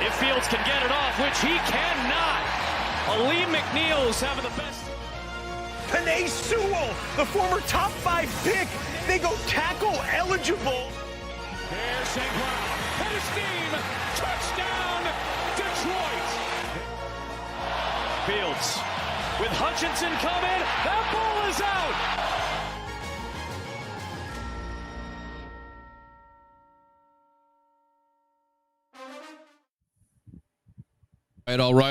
if Fields can get it off, which he cannot. Aleem McNeil's having the best. Penei Sewell, the former top 5 pick. They go tackle eligible. There's St. Brown. Head of steam. Touchdown, Detroit. Fields with Hutchinson coming. That ball is out.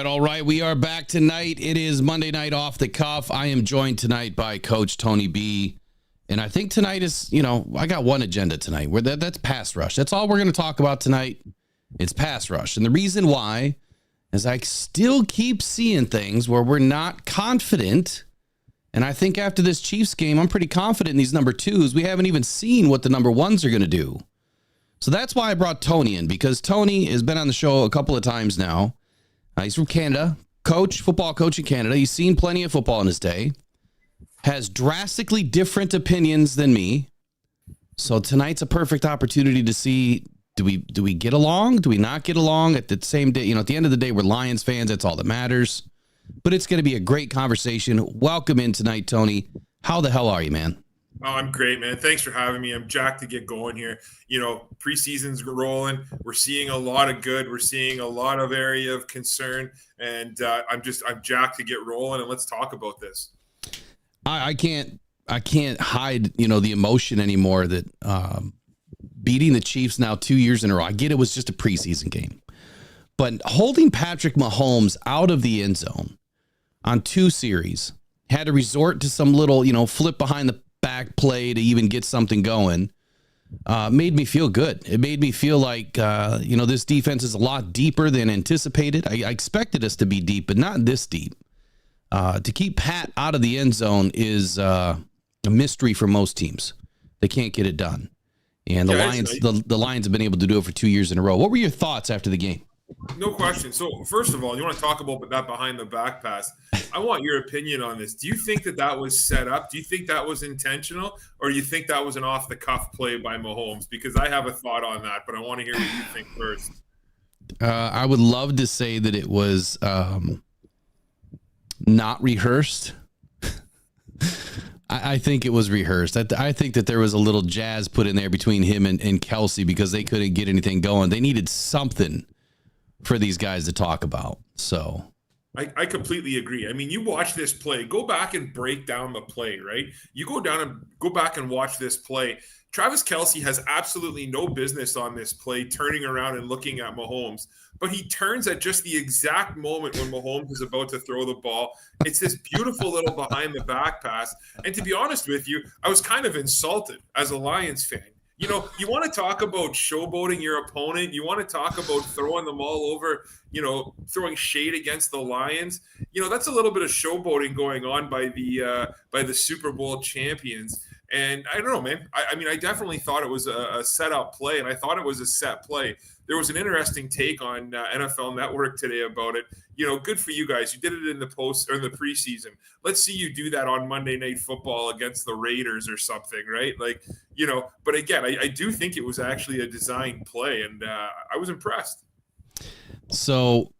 All right. We are back tonight. It is Monday night off the cuff. I am joined tonight by Coach Tony B. And I think tonight is, I got one agenda tonight where that's pass rush. That's all we're going to talk about tonight. It's pass rush. And the reason why is I still keep seeing things where we're not confident. And I think after this Chiefs game, I'm pretty confident in these number 2s. We haven't even seen what the number 1s are going to do. So that's why I brought Tony in, because Tony has been on the show a couple of times now. He's from Canada, football coach in Canada. He's seen plenty of football in his day, has drastically different opinions than me. So tonight's a perfect opportunity to see, do we get along? Do we not get along at the same day? At the end of the day, we're Lions fans. That's all that matters. But it's going to be a great conversation. Welcome in tonight, Tony. How the hell are you, man? Oh, I'm great, man. Thanks for having me. I'm jacked to get going here. Preseason's rolling. We're seeing a lot of good. We're seeing a lot of area of concern, and I'm jacked to get rolling. And let's talk about this. I can't hide, the emotion anymore that beating the Chiefs now 2 years in a row. I get it was just a preseason game, but holding Patrick Mahomes out of the end zone on 2 series, had to resort to some little, flip behind the back play to even get something going, made me feel good. It made me feel like, this defense is a lot deeper than anticipated. I expected us to be deep, but not this deep. To keep Pat out of the end zone is a mystery for most teams. They can't get it done. And the Lions have been able to do it for 2 years in a row. What were your thoughts after the game? No question. So first of all, you want to talk about that behind the back pass. I want your opinion on this. Do you think that was set up? Do you think that was intentional? Or do you think that was an off-the-cuff play by Mahomes? Because I have a thought on that, but I want to hear what you think first. I would love to say that it was not rehearsed. I think it was rehearsed. I think that there was a little jazz put in there between him and Kelsey because they couldn't get anything going. They needed something for these guys to talk about. So I completely agree. I mean, you watch this play, go back and break down the play, right? You go back and watch this play. Travis Kelce has absolutely no business on this play, turning around and looking at Mahomes, but he turns at just the exact moment when Mahomes is about to throw the ball. It's this beautiful little behind the back pass. And to be honest with you, I was kind of insulted as a Lions fan. You want to talk about showboating your opponent. You want to talk about throwing them all over, throwing shade against the Lions. That's a little bit of showboating going on by the Super Bowl champions. And I don't know, man. I definitely thought it was a set-up play, and I thought it was a set play. There was an interesting take on NFL Network today about it. Good for you guys. You did it in the preseason. Let's see you do that on Monday Night Football against the Raiders or something, right? But again, I do think it was actually a designed play, and I was impressed. So,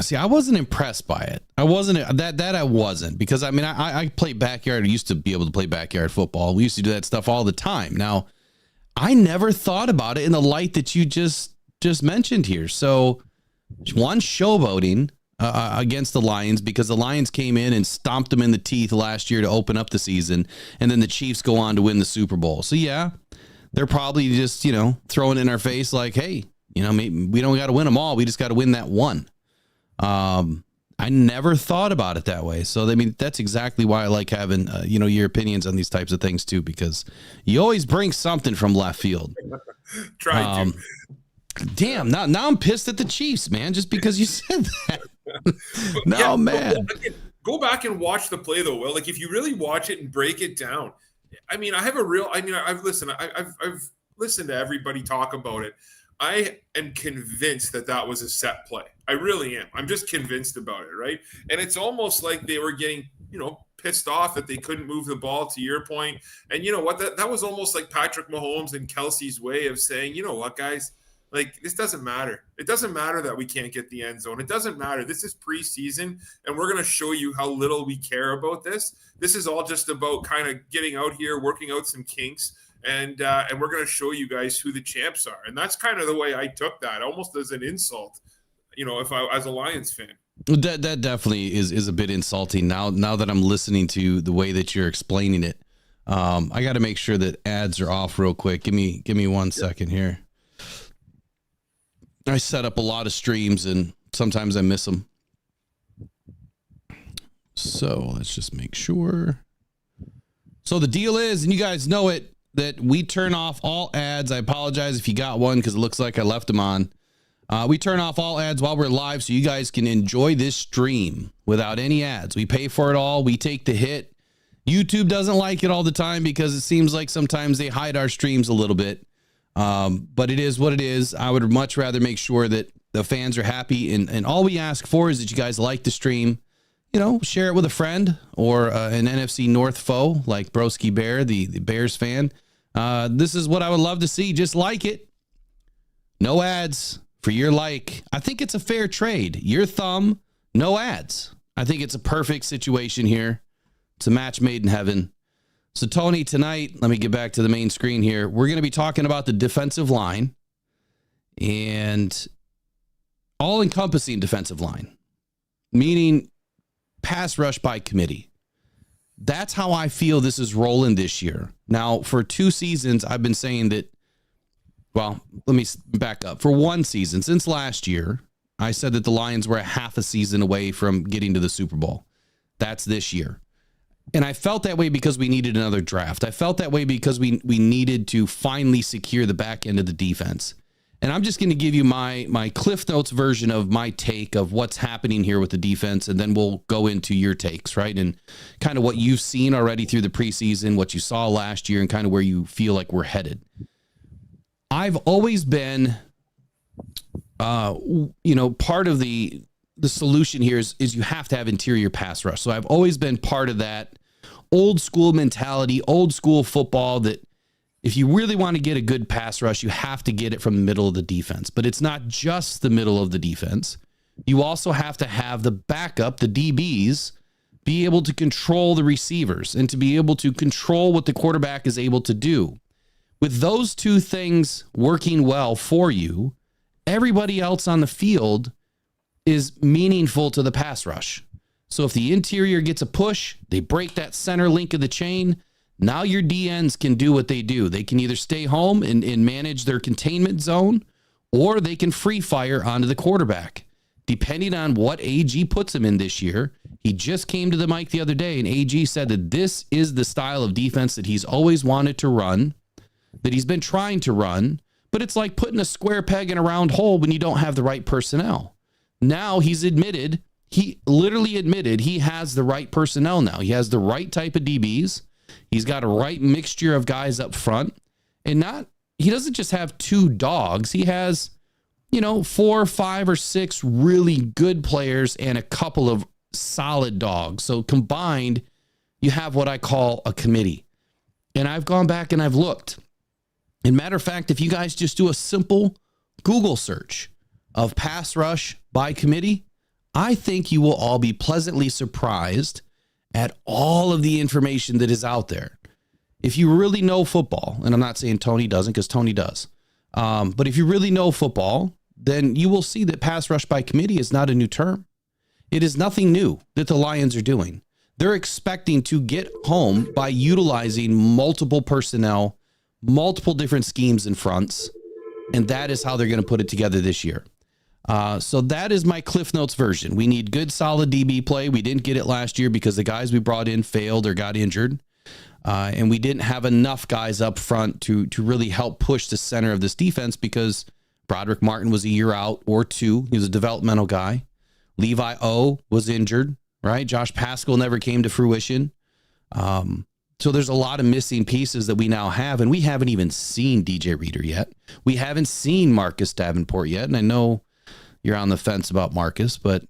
see, I wasn't impressed by it. I wasn't I wasn't, because I played backyard. I used to be able to play backyard football. We used to do that stuff all the time. Now, I never thought about it in the light that you just mentioned here. So, one, showboating against the Lions, because the Lions came in and stomped them in the teeth last year to open up the season, and then the Chiefs go on to win the Super Bowl. So yeah, they're probably just throwing it in our face like, hey, maybe we don't got to win them all. We just got to win that one. I never thought about it that way. So that's exactly why I like having your opinions on these types of things too, because you always bring something from left field. Try to. Damn, now I'm pissed at the Chiefs, man, just because you said that. No, man. Go back and watch the play, though, Will. If you really watch it and break it down, I've listened to everybody talk about it. I am convinced that was a set play. I really am. I'm just convinced about it, right? And it's almost like they were getting, pissed off that they couldn't move the ball, to your point. And you know what? That was almost like Patrick Mahomes and Kelsey's way of saying, you know what, guys? Like, this doesn't matter. It doesn't matter that we can't get the end zone. It doesn't matter. This is preseason, and we're going to show you how little we care about this. This is all just about kind of getting out here, working out some kinks, and we're going to show you guys who the champs are. And that's kind of the way I took that, almost as an insult, if I as a Lions fan. That definitely is a bit insulting now that I'm listening to the way that you're explaining it. I got to make sure that ads are off real quick. Give me 1 second here. I set up a lot of streams and sometimes I miss them. So let's just make sure. So the deal is, and you guys know it, that we turn off all ads. I apologize if you got one because it looks like I left them on. We turn off all ads while we're live so you guys can enjoy this stream without any ads. We pay for it all. We take the hit. YouTube doesn't like it all the time because it seems like sometimes they hide our streams a little bit. But it is what it is. I would much rather make sure that the fans are happy. And all we ask for is that you guys like the stream, share it with a friend or an NFC North foe like Broski Bear, the Bears fan. This is what I would love to see. Just like it. No ads for your like. I think it's a fair trade. Your thumb, no ads. I think it's a perfect situation here. It's a match made in heaven. So, Tony, tonight, let me get back to the main screen here. We're going to be talking about the defensive line and all-encompassing defensive line, meaning pass rush by committee. That's how I feel this is rolling this year. Now, for 2 seasons, I've been saying that, well, let me back up. For 1 season, since last year, I said that the Lions were a half a season away from getting to the Super Bowl. That's this year. And I felt that way because we needed another draft. I felt that way because we needed to finally secure the back end of the defense. And I'm just going to give you my Cliff Notes version of my take of what's happening here with the defense, and then we'll go into your takes, right? And kind of what you've seen already through the preseason, what you saw last year, and kind of where you feel like we're headed. I've always been, part of the solution here is you have to have interior pass rush. So I've always been part of that old school mentality, old school football, that if you really want to get a good pass rush, you have to get it from the middle of the defense. But it's not just the middle of the defense. You also have to have the backup, the DBs, be able to control the receivers and to be able to control what the quarterback is able to do. With those 2 things working well for you, everybody else on the field is meaningful to the pass rush. So if the interior gets a push, they break that center link of the chain. Now your DNs can do what they do. They can either stay home and manage their containment zone, or they can free fire onto the quarterback. Depending on what AG puts him in this year, he just came to the mic the other day, and AG said that this is the style of defense that he's always wanted to run, that he's been trying to run, but it's like putting a square peg in a round hole when you don't have the right personnel. Now he literally admitted he has the right personnel now. He has the right type of DBs. He's got a right mixture of guys up front. And he doesn't just have 2 dogs. He has, 4, 5, or 6 really good players and a couple of solid dogs. So combined, you have what I call a committee. And I've gone back and I've looked. And matter of fact, if you guys just do a simple Google search of pass rush by committee, I think you will all be pleasantly surprised at all of the information that is out there. If you really know football, and I'm not saying Tony doesn't, because Tony does, but if you really know football, then you will see that pass rush by committee is not a new term. It is nothing new that the Lions are doing. They're expecting to get home by utilizing multiple personnel, multiple different schemes and fronts, and that is how they're going to put it together this year. So that is my Cliff Notes version. We need good, solid DB play. We didn't get it last year because the guys we brought in failed or got injured. And we didn't have enough guys up front to really help push the center of this defense because Broderick Martin was a year out or 2. He was a developmental guy. Levi O was injured, right? Josh Paschal never came to fruition. So there's a lot of missing pieces that we now have, and we haven't even seen DJ Reader yet. We haven't seen Marcus Davenport yet, and I know you're on the fence about Marcus, but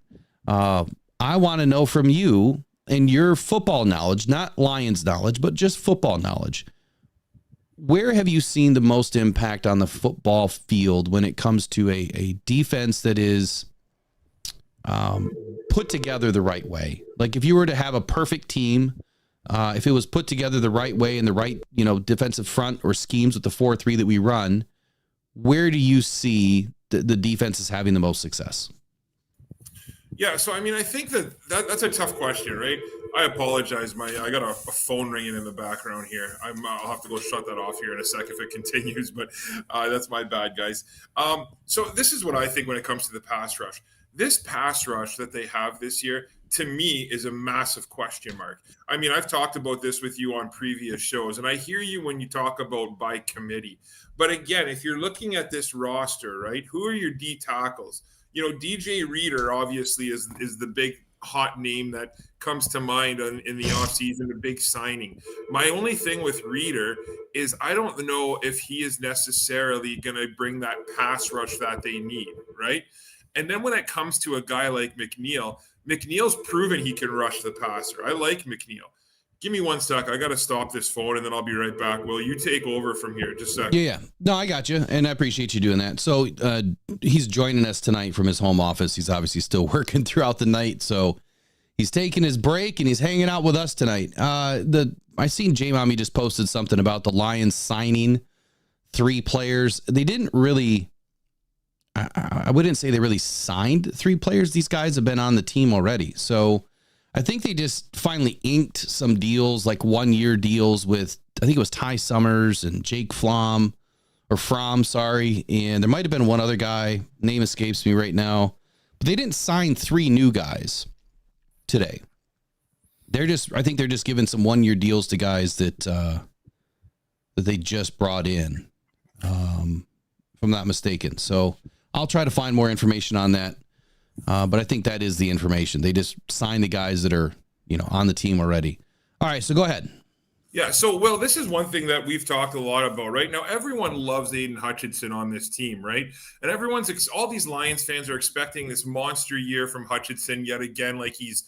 I want to know from you and your football knowledge, not Lions knowledge, but just football knowledge. where have you seen the most impact on the football field when it comes to a defense that is put together the right way? Like if you were to have a perfect team, if it was put together the right way and the right, defensive front or schemes with the 4-3 that we run, where do you see the defense is having the most success? Yeah, so I mean, I think that's a tough question, right? I apologize. I got a phone ringing in the background here. I'll have to go shut that off here in a sec if it continues, but that's my bad, guys. So this is what I think when it comes to the pass rush. This pass rush that they have this year, to me, is a massive question mark. I mean, I've talked about this with you on previous shows, and I hear you when you talk about by committee. But again, if you're looking at this roster, right, who are your D tackles? DJ Reader obviously is the big hot name that comes to mind in the offseason, the big signing. My only thing with Reader is I don't know if he is necessarily going to bring that pass rush that they need, right? And then when it comes to a guy like McNeil's proven he can rush the passer. I like McNeil. Give me 1 sec. I got to stop this phone, and then I'll be right back. Will you take over from here? Just a second. Yeah. No, I got you, and I appreciate you doing that. So he's joining us tonight from his home office. He's obviously still working throughout the night, so he's taking his break, and he's hanging out with us tonight. I seen J-Mommy just posted something about the Lions signing 3 players. They didn't really – I wouldn't say they really signed 3 players. These guys have been on the team already, so – I think they just finally inked some deals, like 1-year deals with, I think it was Ty Summers and Jake Fromm, sorry. And there might have been one other guy, name escapes me right now, but they didn't sign 3 new guys today. I think they're just giving some 1-year deals to guys that they just brought in, if I'm not mistaken. So I'll try to find more information on that. But I think that is the information. They just signed the guys that are, on the team already. All right, so go ahead. Yeah, so, Will, this is one thing that we've talked a lot about, right? Now, everyone loves Aidan Hutchinson on this team, right? And all these Lions fans are expecting this monster year from Hutchinson yet again, like he's,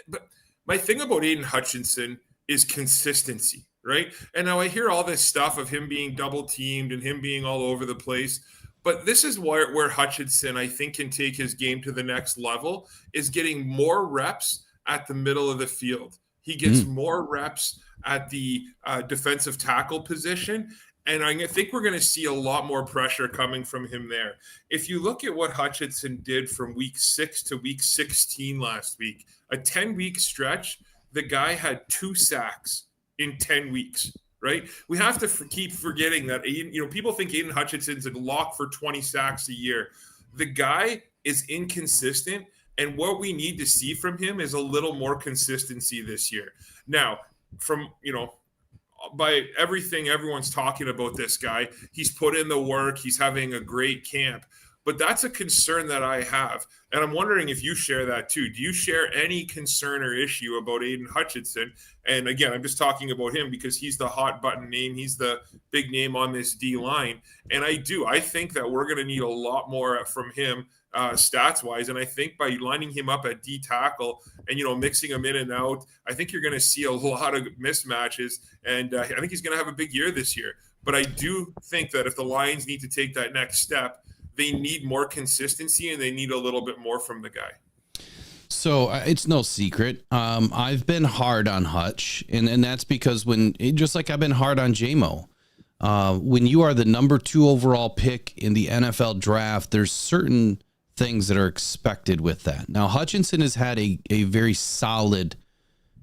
but my thing about Aidan Hutchinson is consistency, right? And now I hear all this stuff of him being double teamed and him being all over the place. But this is where Hutchinson, I think, can take his game to the next level, is getting more reps at the middle of the field. He gets more reps at the defensive tackle position, and I think we're going to see a lot more pressure coming from him there. If you look at what Hutchinson did from week 6 to week 16 last week, a 10-week stretch, the guy had 2 sacks in 10 weeks. Right? We have to keep forgetting that, people think Aidan Hutchinson's a lock for 20 sacks a year. The guy is inconsistent, and what we need to see from him is a little more consistency this year. Now, by everything everyone's talking about this guy, he's put in the work, he's having a great camp. But that's a concern that I have. And I'm wondering if you share that too. Do you share any concern or issue about Aidan Hutchinson? And again, I'm just talking about him because he's the hot button name. He's the big name on this D line. And I think that we're going to need a lot more from him stats wise. And I think by lining him up at D tackle and, mixing him in and out, I think you're going to see a lot of mismatches. And I think he's going to have a big year this year. But I do think that if the Lions need to take that next step, they need more consistency and they need a little bit more from the guy. So it's no secret. I've been hard on Hutch, and that's because just like I've been hard on JMO, when you are the number 2 overall pick in the NFL draft, there's certain things that are expected with that. Now, Hutchinson has had a very solid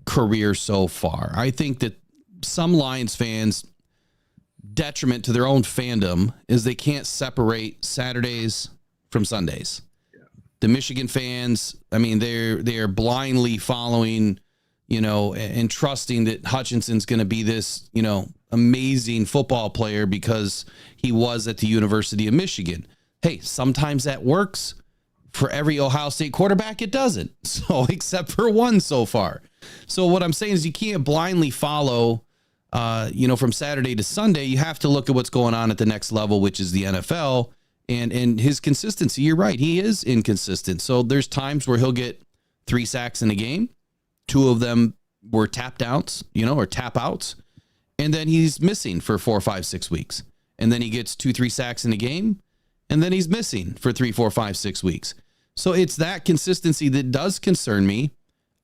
career so far. I think that some Lions fans, detriment to their own fandom, is they can't separate Saturdays from Sundays. Yeah. The Michigan fans, I mean, they are blindly following, and trusting that Hutchinson's going to be this, amazing football player because he was at the University of Michigan. Hey, sometimes that works. For every Ohio State quarterback, it doesn't. So, except for one so far. So what I'm saying is you can't blindly follow from Saturday to Sunday. You have to look at what's going on at the next level, which is the NFL, and his consistency. You're right. He is inconsistent. So there's times where he'll get 3 sacks in a game. 2 of them were tapped outs, or tap outs. and then he's missing for 4, 5, 6 weeks. And then he gets 2, 3 sacks in a game, and then he's missing for 3, 4, 5, 6 weeks. So it's that consistency that does concern me.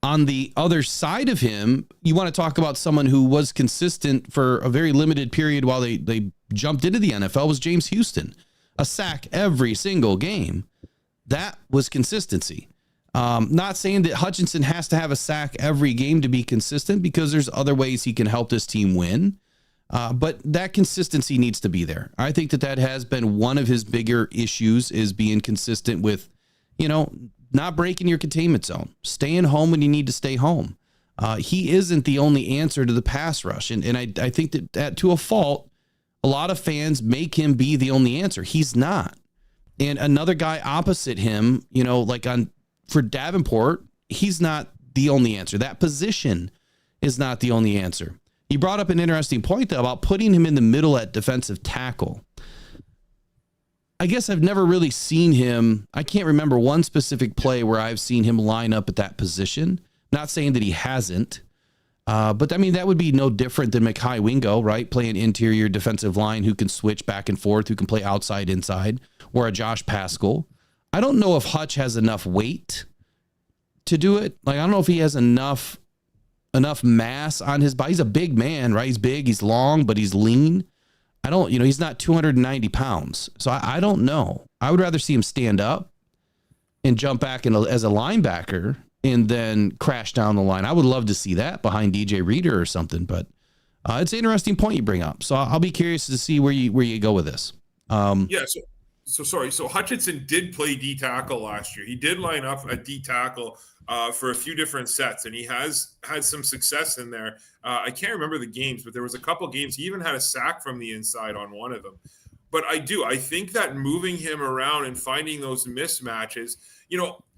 On the other side of him, you want to talk about someone who was consistent for a very limited period while they jumped into the NFL was James Houston. A sack every single game. That was consistency. Not saying that Hutchinson has to have a sack every game to be consistent, because there's other ways he can help this team win. But that consistency needs to be there. I think that has been one of his bigger issues, is being consistent with, not breaking your containment zone, staying home when you need to stay home. He isn't the only answer to the pass rush. And I think that to a fault, a lot of fans make him be the only answer. He's not. And another guy opposite him, for Davenport, he's not the only answer. That position is not the only answer. You brought up an interesting point, though, about putting him in the middle at defensive tackle. I guess I've never really seen him. I can't remember one specific play where I've seen him line up at that position. Not saying that he hasn't. But I mean, that would be no different than Mekhi Wingo, right? Playing interior defensive line who can switch back and forth, who can play outside, inside, or a Josh Paschal. I don't know if Hutch has enough weight to do it. I don't know if he has enough mass on his body. He's a big man, right? He's big, he's long, but he's lean. He's not 290 pounds. So I don't know. I would rather see him stand up and jump back as a linebacker and then crash down the line. I would love to see that behind DJ Reader or something, but it's an interesting point you bring up. So I'll be curious to see where you go with this. So Hutchinson did play D tackle last year. He did line up at D tackle for a few different sets, and he has had some success in there. I can't remember the games, but there was a couple games. He even had a sack from the inside on one of them. But I think that moving him around and finding those mismatches,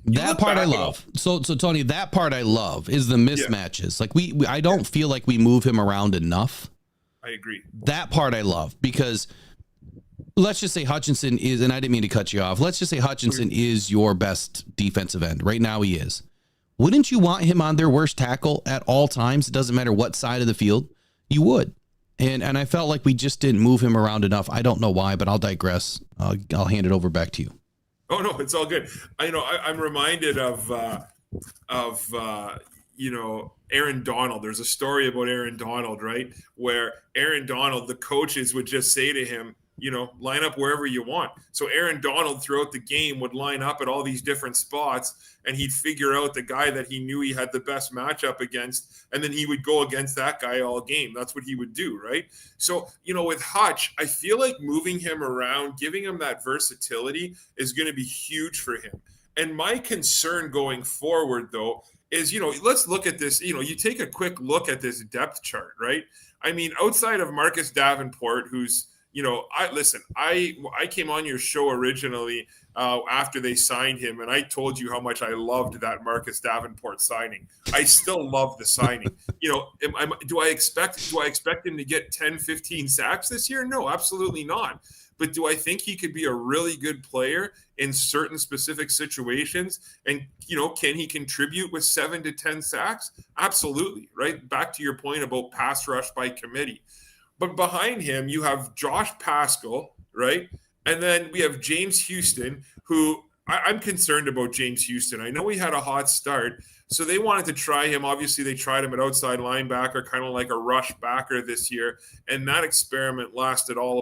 that part I love. So Tony, that part I love is the mismatches. Yeah. I don't feel like we move him around enough. I agree. That part I love, because let's just say Hutchinson is, and I didn't mean to cut you off. Let's just say Hutchinson is your best defensive end. Right now he is. Wouldn't you want him on their worst tackle at all times? It doesn't matter what side of the field. You would. And I felt like we just didn't move him around enough. I don't know why, but I'll digress. I'll hand it over back to you. Oh, no, it's all good. I'm reminded of Aaron Donald. There's a story about Aaron Donald, right? Where Aaron Donald, the coaches would just say to him, line up wherever you want. So Aaron Donald throughout the game would line up at all these different spots, and he'd figure out the guy that he knew he had the best matchup against, and then he would go against that guy all game. That's what he would do, right? So, with Hutch, I feel like moving him around, giving him that versatility is going to be huge for him. And my concern going forward, though, is, let's look at this. You take a quick look at this depth chart, right? I mean, outside of Marcus Davenport, who's, I came on your show originally after they signed him, and I told you how much I loved that Marcus Davenport signing. I still love the signing. Do I expect him to get 10, 15 sacks this year? No, absolutely not. But do I think he could be a really good player in certain specific situations? And, can he contribute with 7 to 10 sacks? Absolutely, right? Back to your point about pass rush by committee. But behind him, you have Josh Paschal, right? And then we have James Houston, who I'm concerned about James Houston. I know he had a hot start, so they wanted to try him. Obviously, they tried him at outside linebacker, kind of like a rush backer this year. And that experiment lasted all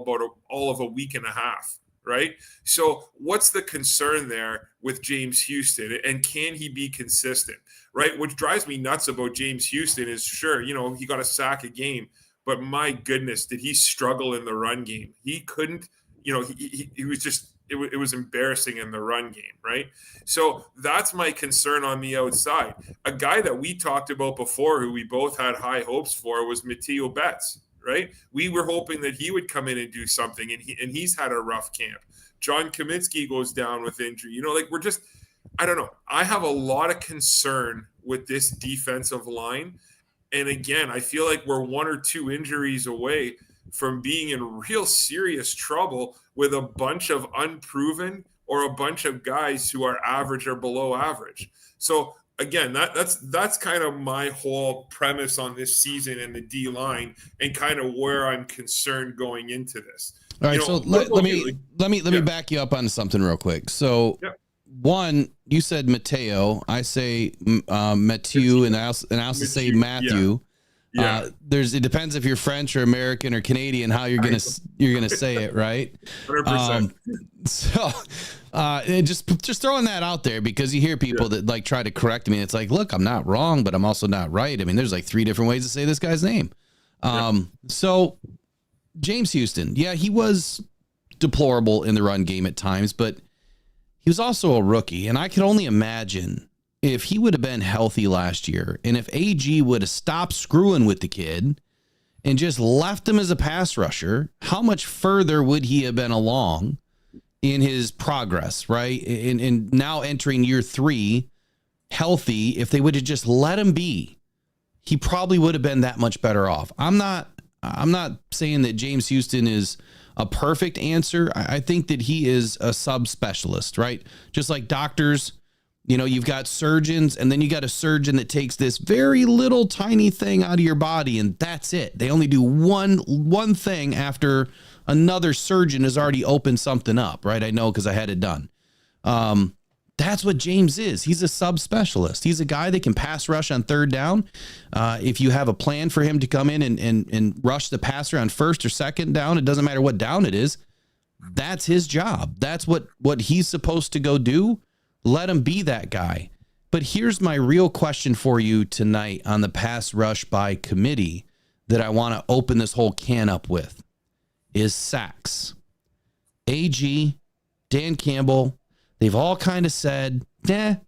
of a week and a half, right? So what's the concern there with James Houston? And can he be consistent, right? What drives me nuts about James Houston is, sure, he got a sack a game. But my goodness, did he struggle in the run game? He couldn't, he was just, it was embarrassing in the run game, right? So that's my concern on the outside. A guy that we talked about before, who we both had high hopes for, was Mateo Betts, right? We were hoping that he would come in and do something, and he's had a rough camp. John Kaminsky goes down with injury. I don't know. I have a lot of concern with this defensive line. And again, I feel like we're 1 or 2 injuries away from being in real serious trouble with a bunch of unproven or a bunch of guys who are average or below average. So again, that's kind of my whole premise on this season and the D line, and kind of where I'm concerned going into this. All right, so let me back you up on something real quick. So, one, you said Mateo, I say Mathieu, and I also say Matthew. Yeah. It depends if you're French or American or Canadian how you're gonna say it, right? 100%. So just throwing that out there, because you hear people that like try to correct me. It's like, look, I'm not wrong, but I'm also not right. I mean, there's like 3 different ways to say this guy's name. So James Houston, he was deplorable in the run game at times, but he was also a rookie, and I can only imagine if he would have been healthy last year, and if AG would have stopped screwing with the kid and just left him as a pass rusher, how much further would he have been along in his progress, right? And now entering year 3, healthy, if they would have just let him be, he probably would have been that much better off. I'm not saying that James Houston is a perfect answer. I think that he is a subspecialist, right? Just like doctors, you've got surgeons, and then you got a surgeon that takes this very little tiny thing out of your body, and that's it. They only do one thing after another surgeon has already opened something up, right? I know, because I had it done. That's what James is. He's a subspecialist. He's a guy that can pass rush on third down. If you have a plan for him to come in and rush the passer on first or second down, it doesn't matter what down it is. That's his job. That's what he's supposed to go do. Let him be that guy. But here's my real question for you tonight on the pass rush by committee that I want to open this whole can up with is sacks. AG, Dan Campbell, they've all kind of said,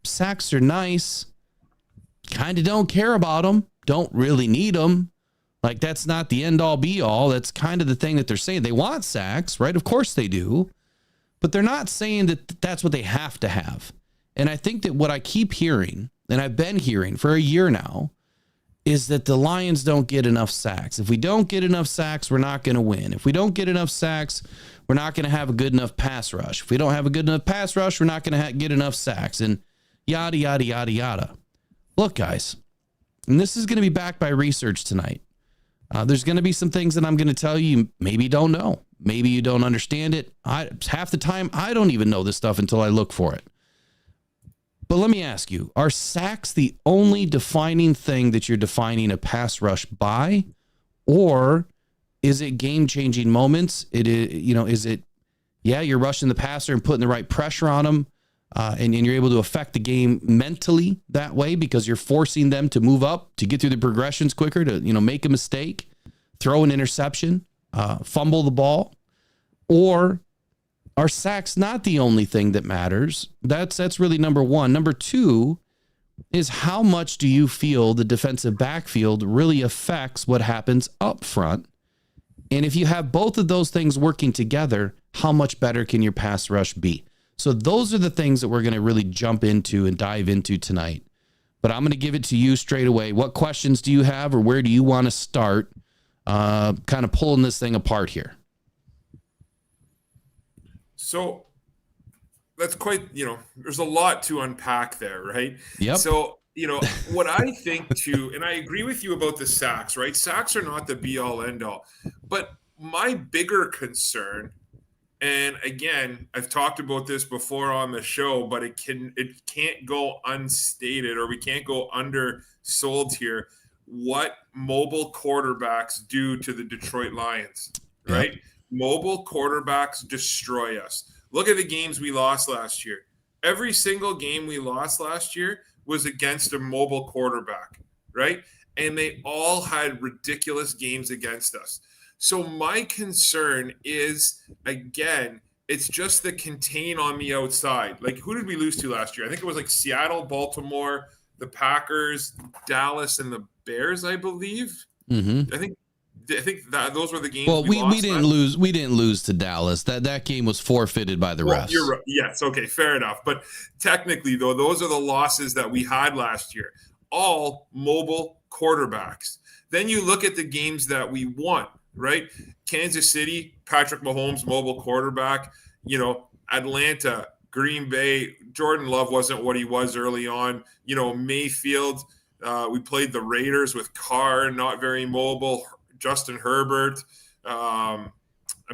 sacks are nice. Kind of don't care about them. Don't really need them. Like, that's not the end all be all. That's kind of the thing that they're saying. They want sacks, right? Of course they do. But they're not saying that that's what they have to have. And I think that what I keep hearing, and I've been hearing for a year now, is that the Lions don't get enough sacks. If we don't get enough sacks, we're not going to win. If we don't get enough sacks, we're not going to have a good enough pass rush. If we don't have a good enough pass rush, we're not going to get enough sacks, and yada, yada, yada, yada. Look, guys, and this is going to be backed by research tonight. There's going to be some things that I'm going to tell you maybe you don't know. Maybe you don't understand it. Half the time, I don't even know this stuff until I look for it. But let me ask you, are sacks the only defining thing that you're defining a pass rush by? Or is it game-changing moments? Is it, you're rushing the passer and putting the right pressure on them, and you're able to affect the game mentally that way because you're forcing them to move up, to get through the progressions quicker, to, make a mistake, throw an interception, fumble the ball? Or are sacks not the only thing that matters? That's really number one. Number two is, how much do you feel the defensive backfield really affects what happens up front? And if you have both of those things working together, how much better can your pass rush be? So those are the things that we're going to really jump into and dive into tonight. But I'm going to give it to you straight away. What questions do you have, or where do you want to start kind of pulling this thing apart here? So that's quite, there's a lot to unpack there, right? Yep. So, what I think too, and I agree with you about the sacks, right? Sacks are not the be all end all. But my bigger concern, and again, I've talked about this before on the show, but it can't go unstated, or we can't go undersold here, what mobile quarterbacks do to the Detroit Lions, right? Yep. Mobile quarterbacks destroy us. Look at the games we lost last year. Every single game we lost last year was against a mobile quarterback, right? And they all had ridiculous games against us. So my concern is, again, it's just the contain on the outside. Like, who did we lose to last year? I think it was like Seattle, Baltimore, the Packers, Dallas, and the Bears, I believe. Mm-hmm. I think that those were the games. Well, we didn't lose. We didn't lose to Dallas. That game was forfeited by the refs. You're right. Yes. Okay. Fair enough. But technically, though, those are the losses that we had last year. All mobile quarterbacks. Then you look at the games that we won. Right? Kansas City, Patrick Mahomes, mobile quarterback. Atlanta, Green Bay, Jordan Love wasn't what he was early on. Mayfield, we played the Raiders with Carr, not very mobile. Justin Herbert. I'm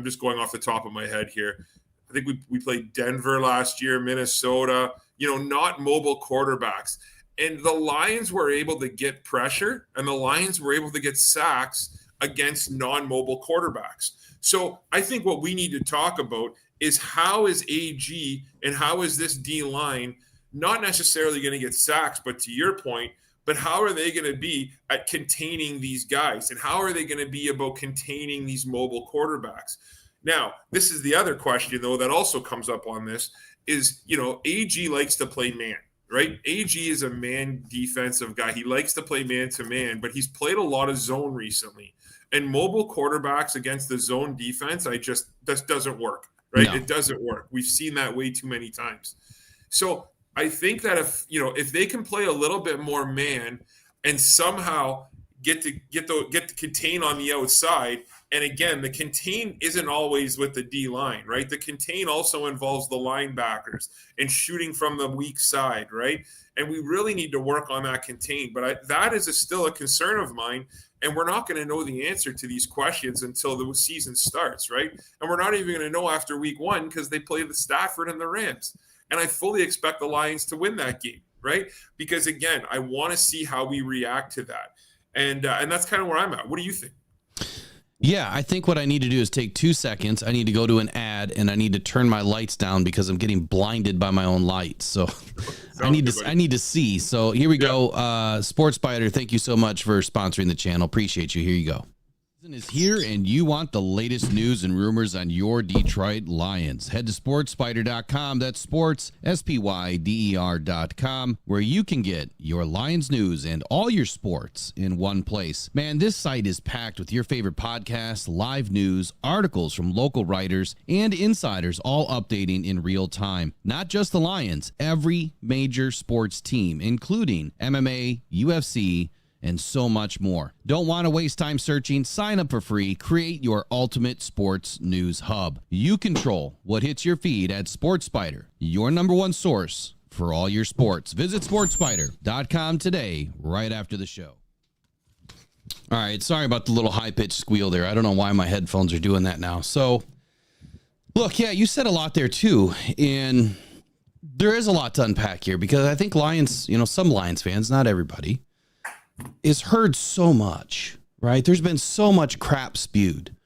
just going off the top of my head here. I think we played Denver last year, Minnesota, not mobile quarterbacks. And the Lions were able to get pressure, and the Lions were able to get sacks against non-mobile quarterbacks. So I think what we need to talk about is how is AG and how is this D-line not necessarily going to get sacks, but to your point, but how are they going to be at containing these guys? And how are they going to be about containing these mobile quarterbacks? Now, this is the other question, though, that also comes up on this is, AG likes to play man, right? AG is a man defensive guy. He likes to play man-to-man, but he's played a lot of zone recently. And mobile quarterbacks against the zone defense, that doesn't work, right? No. It doesn't work. We've seen that way too many times. So I think that if they can play a little bit more man and somehow get to contain on the outside, and again, the contain isn't always with the D line, right? The contain also involves the linebackers and shooting from the weak side, right? And we really need to work on that contain. But that is still a concern of mine. And we're not going to know the answer to these questions until the season starts, right? And we're not even going to know after week 1 because they play the Stafford and the Rams. And I fully expect the Lions to win that game, right? Because, again, I want to see how we react to that. And that's kind of where I'm at. What do you think? Yeah, I think what I need to do is take 2 seconds. I need to go to an ad, and I need to turn my lights down because I'm getting blinded by my own lights. So I need to see. So here we go. Sports Spider, thank you so much for sponsoring the channel. Appreciate you. Here you go. Is here and you want the latest news and rumors on your Detroit Lions. Head to sportspider.com. That's sports, SPYDER.com, where you can get your Lions news and all your sports in one place. Man, this site is packed with your favorite podcasts, live news, articles from local writers, and insiders, all updating in real time. Not just the Lions, every major sports team, including MMA, UFC, and so much more. Don't want to waste time searching? Sign up for free. Create your ultimate sports news hub. You control what hits your feed at SportsSpider, your number one source for all your sports. Visit SportsSpider.com today, right after the show. All right, sorry about the little high-pitched squeal there. I don't know why my headphones are doing that now. So, look, yeah, you said a lot there too, and there is a lot to unpack here because I think Lions, some Lions fans, not everybody, is heard so much, right? There's been so much crap spewed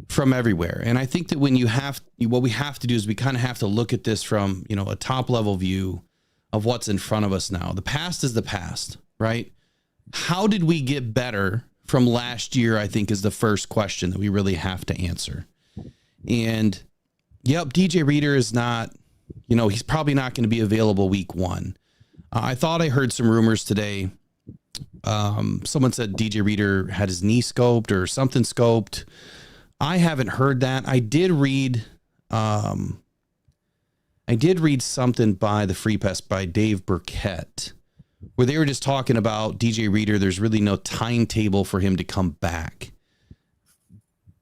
from everywhere. And I think that what we have to do is we kind of have to look at this from, a top level view of what's in front of us now. The past is the past, right? How did we get better from last year, I think is the first question that we really have to answer. And yep, DJ Reader is not, he's probably not going to be available week 1. I thought I heard some rumors today. Someone said DJ Reader had his knee scoped or something scoped. I haven't heard that. I did read something by the Free Press by Dave Burkett, where they were just talking about DJ Reader. There's really no timetable for him to come back.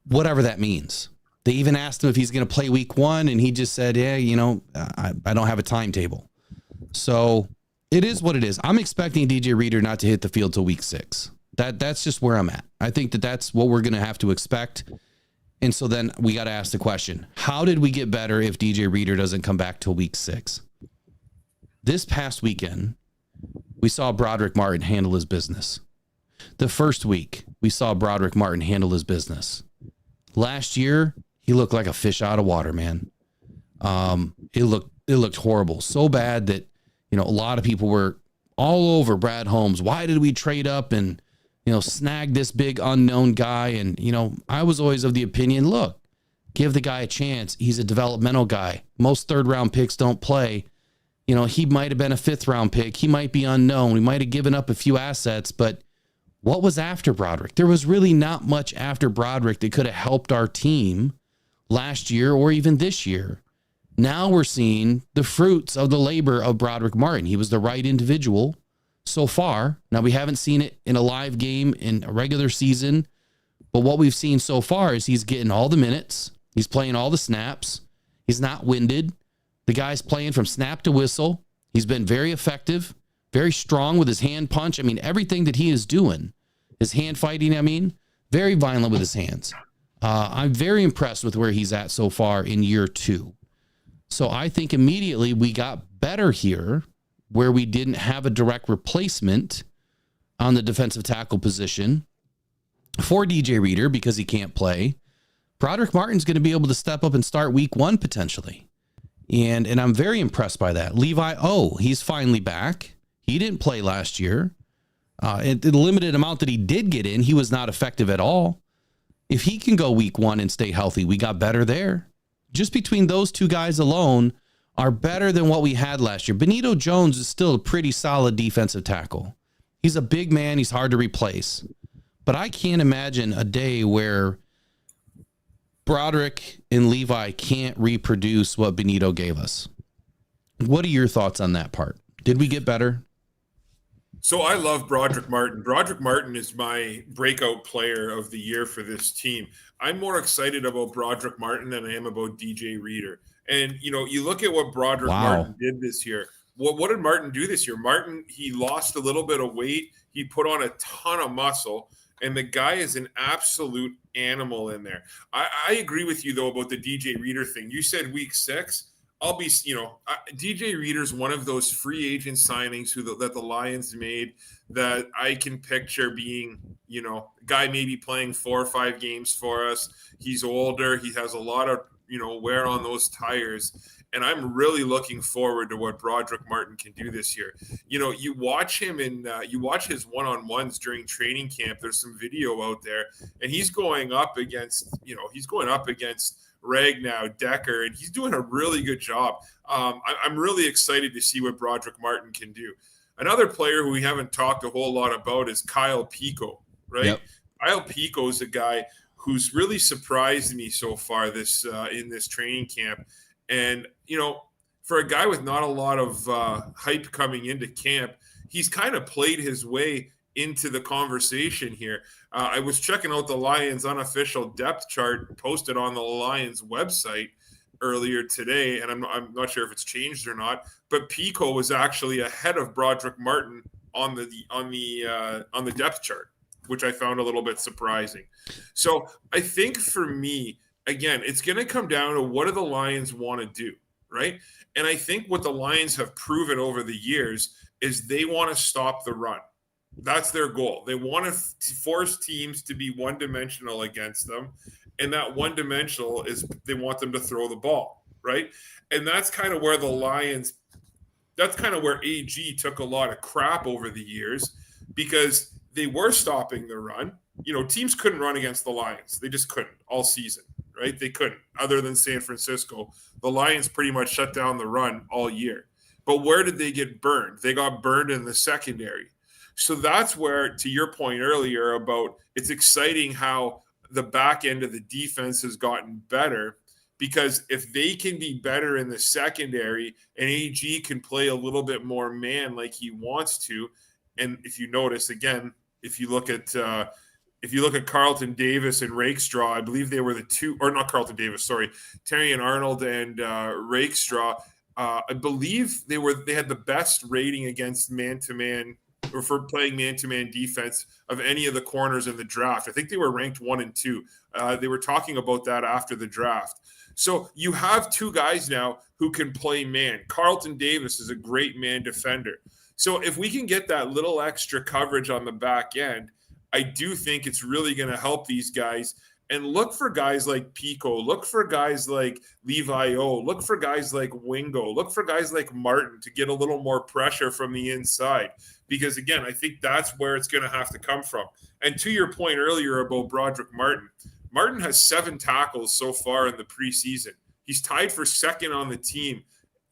Whatever that means. They even asked him if he's going to play week 1, and he just said, yeah, I don't have a timetable. So it is what it is. I'm expecting DJ Reader not to hit the field till week 6. That's just where I'm at. I think that's what we're going to have to expect. And so then we got to ask the question, how did we get better if DJ Reader doesn't come back till week 6? This past weekend, we saw Broderick Martin handle his business. The first week, we saw Broderick Martin handle his business. Last year, he looked like a fish out of water, man. It looked horrible. So bad that a lot of people were all over Brad Holmes. Why did we trade up and, snag this big unknown guy? And, I was always of the opinion, look, give the guy a chance. He's a developmental guy. Most 3rd-round picks don't play. He might have been a 5th-round pick. He might be unknown. We might have given up a few assets, but what was after Broderick? There was really not much after Broderick that could have helped our team last year or even this year. Now we're seeing the fruits of the labor of Broderick Martin. He was the right individual so far. Now, we haven't seen it in a live game in a regular season, but what we've seen so far is he's getting all the minutes. He's playing all the snaps. He's not winded. The guy's playing from snap to whistle. He's been very effective, very strong with his hand punch. I mean, everything that he is doing, his hand fighting, very violent with his hands. I'm very impressed with where he's at so far in year 2. So I think immediately we got better here where we didn't have a direct replacement on the defensive tackle position for DJ Reader because he can't play. Broderick Martin's going to be able to step up and start week 1 potentially. And I'm very impressed by that. Levi, he's finally back. He didn't play last year. The limited amount that he did get in, he was not effective at all. If he can go week 1 and stay healthy, we got better there. Just between those two guys alone are better than what we had last year. Benito Jones is still a pretty solid defensive tackle. He's a big man. He's hard to replace. But I can't imagine a day where Broderick and Levi can't reproduce what Benito gave us. What are your thoughts on that part? Did we get better? So I love Broderick Martin. Broderick Martin is my breakout player of the year for this team. I'm more excited about Broderick Martin than I am about DJ Reader. And, you look at what Broderick Martin did this year. What did Martin do this year? Martin, he lost a little bit of weight. He put on a ton of muscle. And the guy is an absolute animal in there. I agree with you, though, about the DJ Reader thing. You said week 6. I'll be, DJ Reader's one of those free agent signings that the Lions made that I can picture being, guy maybe playing 4 or 5 games for us. He's older. He has a lot of, wear on those tires. And I'm really looking forward to what Broderick Martin can do this year. You watch him you watch his one-on-ones during training camp. There's some video out there, and he's going up against Ragnow, Decker, and he's doing a really good job. I'm really excited to see what Broderick Martin can do. Another player who we haven't talked a whole lot about is Kyle Pico, right? Yep. Kyle Pico is a guy who's really surprised me so far in this training camp. And, for a guy with not a lot of hype coming into camp, he's kind of played his way into the conversation here. I was checking out the Lions unofficial depth chart posted on the Lions website earlier today, and I'm not sure if it's changed or not, but Pico was actually ahead of Broderick Martin on the depth chart, which I found a little bit surprising. So I think for me, again, it's going to come down to what do the Lions want to do, right? And I think what the Lions have proven over the years is they want to stop the run. That's their goal. They want to force teams to be one-dimensional against them, and that one-dimensional is they want them to throw the ball, right? And that's kind of where AG took a lot of crap over the years because they were stopping the run. Teams couldn't run against the Lions. They just couldn't all season, right? They couldn't, other than San Francisco. The Lions pretty much shut down the run all year. But where did they get burned? They got burned in the secondary. So that's where, to your point earlier about it's exciting how the back end of the defense has gotten better, because if they can be better in the secondary and AG can play a little bit more man like he wants to, and if you notice, again, if you look at Carlton Davis and Rakestraw, I believe they were the two, or not Carlton Davis, sorry, Terry and Arnold and Rakestraw. I believe they had the best rating against man-to-man or for playing man-to-man defense of any of the corners in the draft. I think they were ranked 1 and 2. They were talking about that after the draft. So you have two guys now who can play man. Carlton Davis is a great man defender. So if we can get that little extra coverage on the back end, I do think it's really going to help these guys. And look for guys like Pico. Look for guys like Levi O. Look for guys like Wingo. Look for guys like Martin to get a little more pressure from the inside. Because, again, I think that's where it's going to have to come from. And to your point earlier about Broderick Martin, Martin has 7 tackles so far in the preseason. He's tied for second on the team,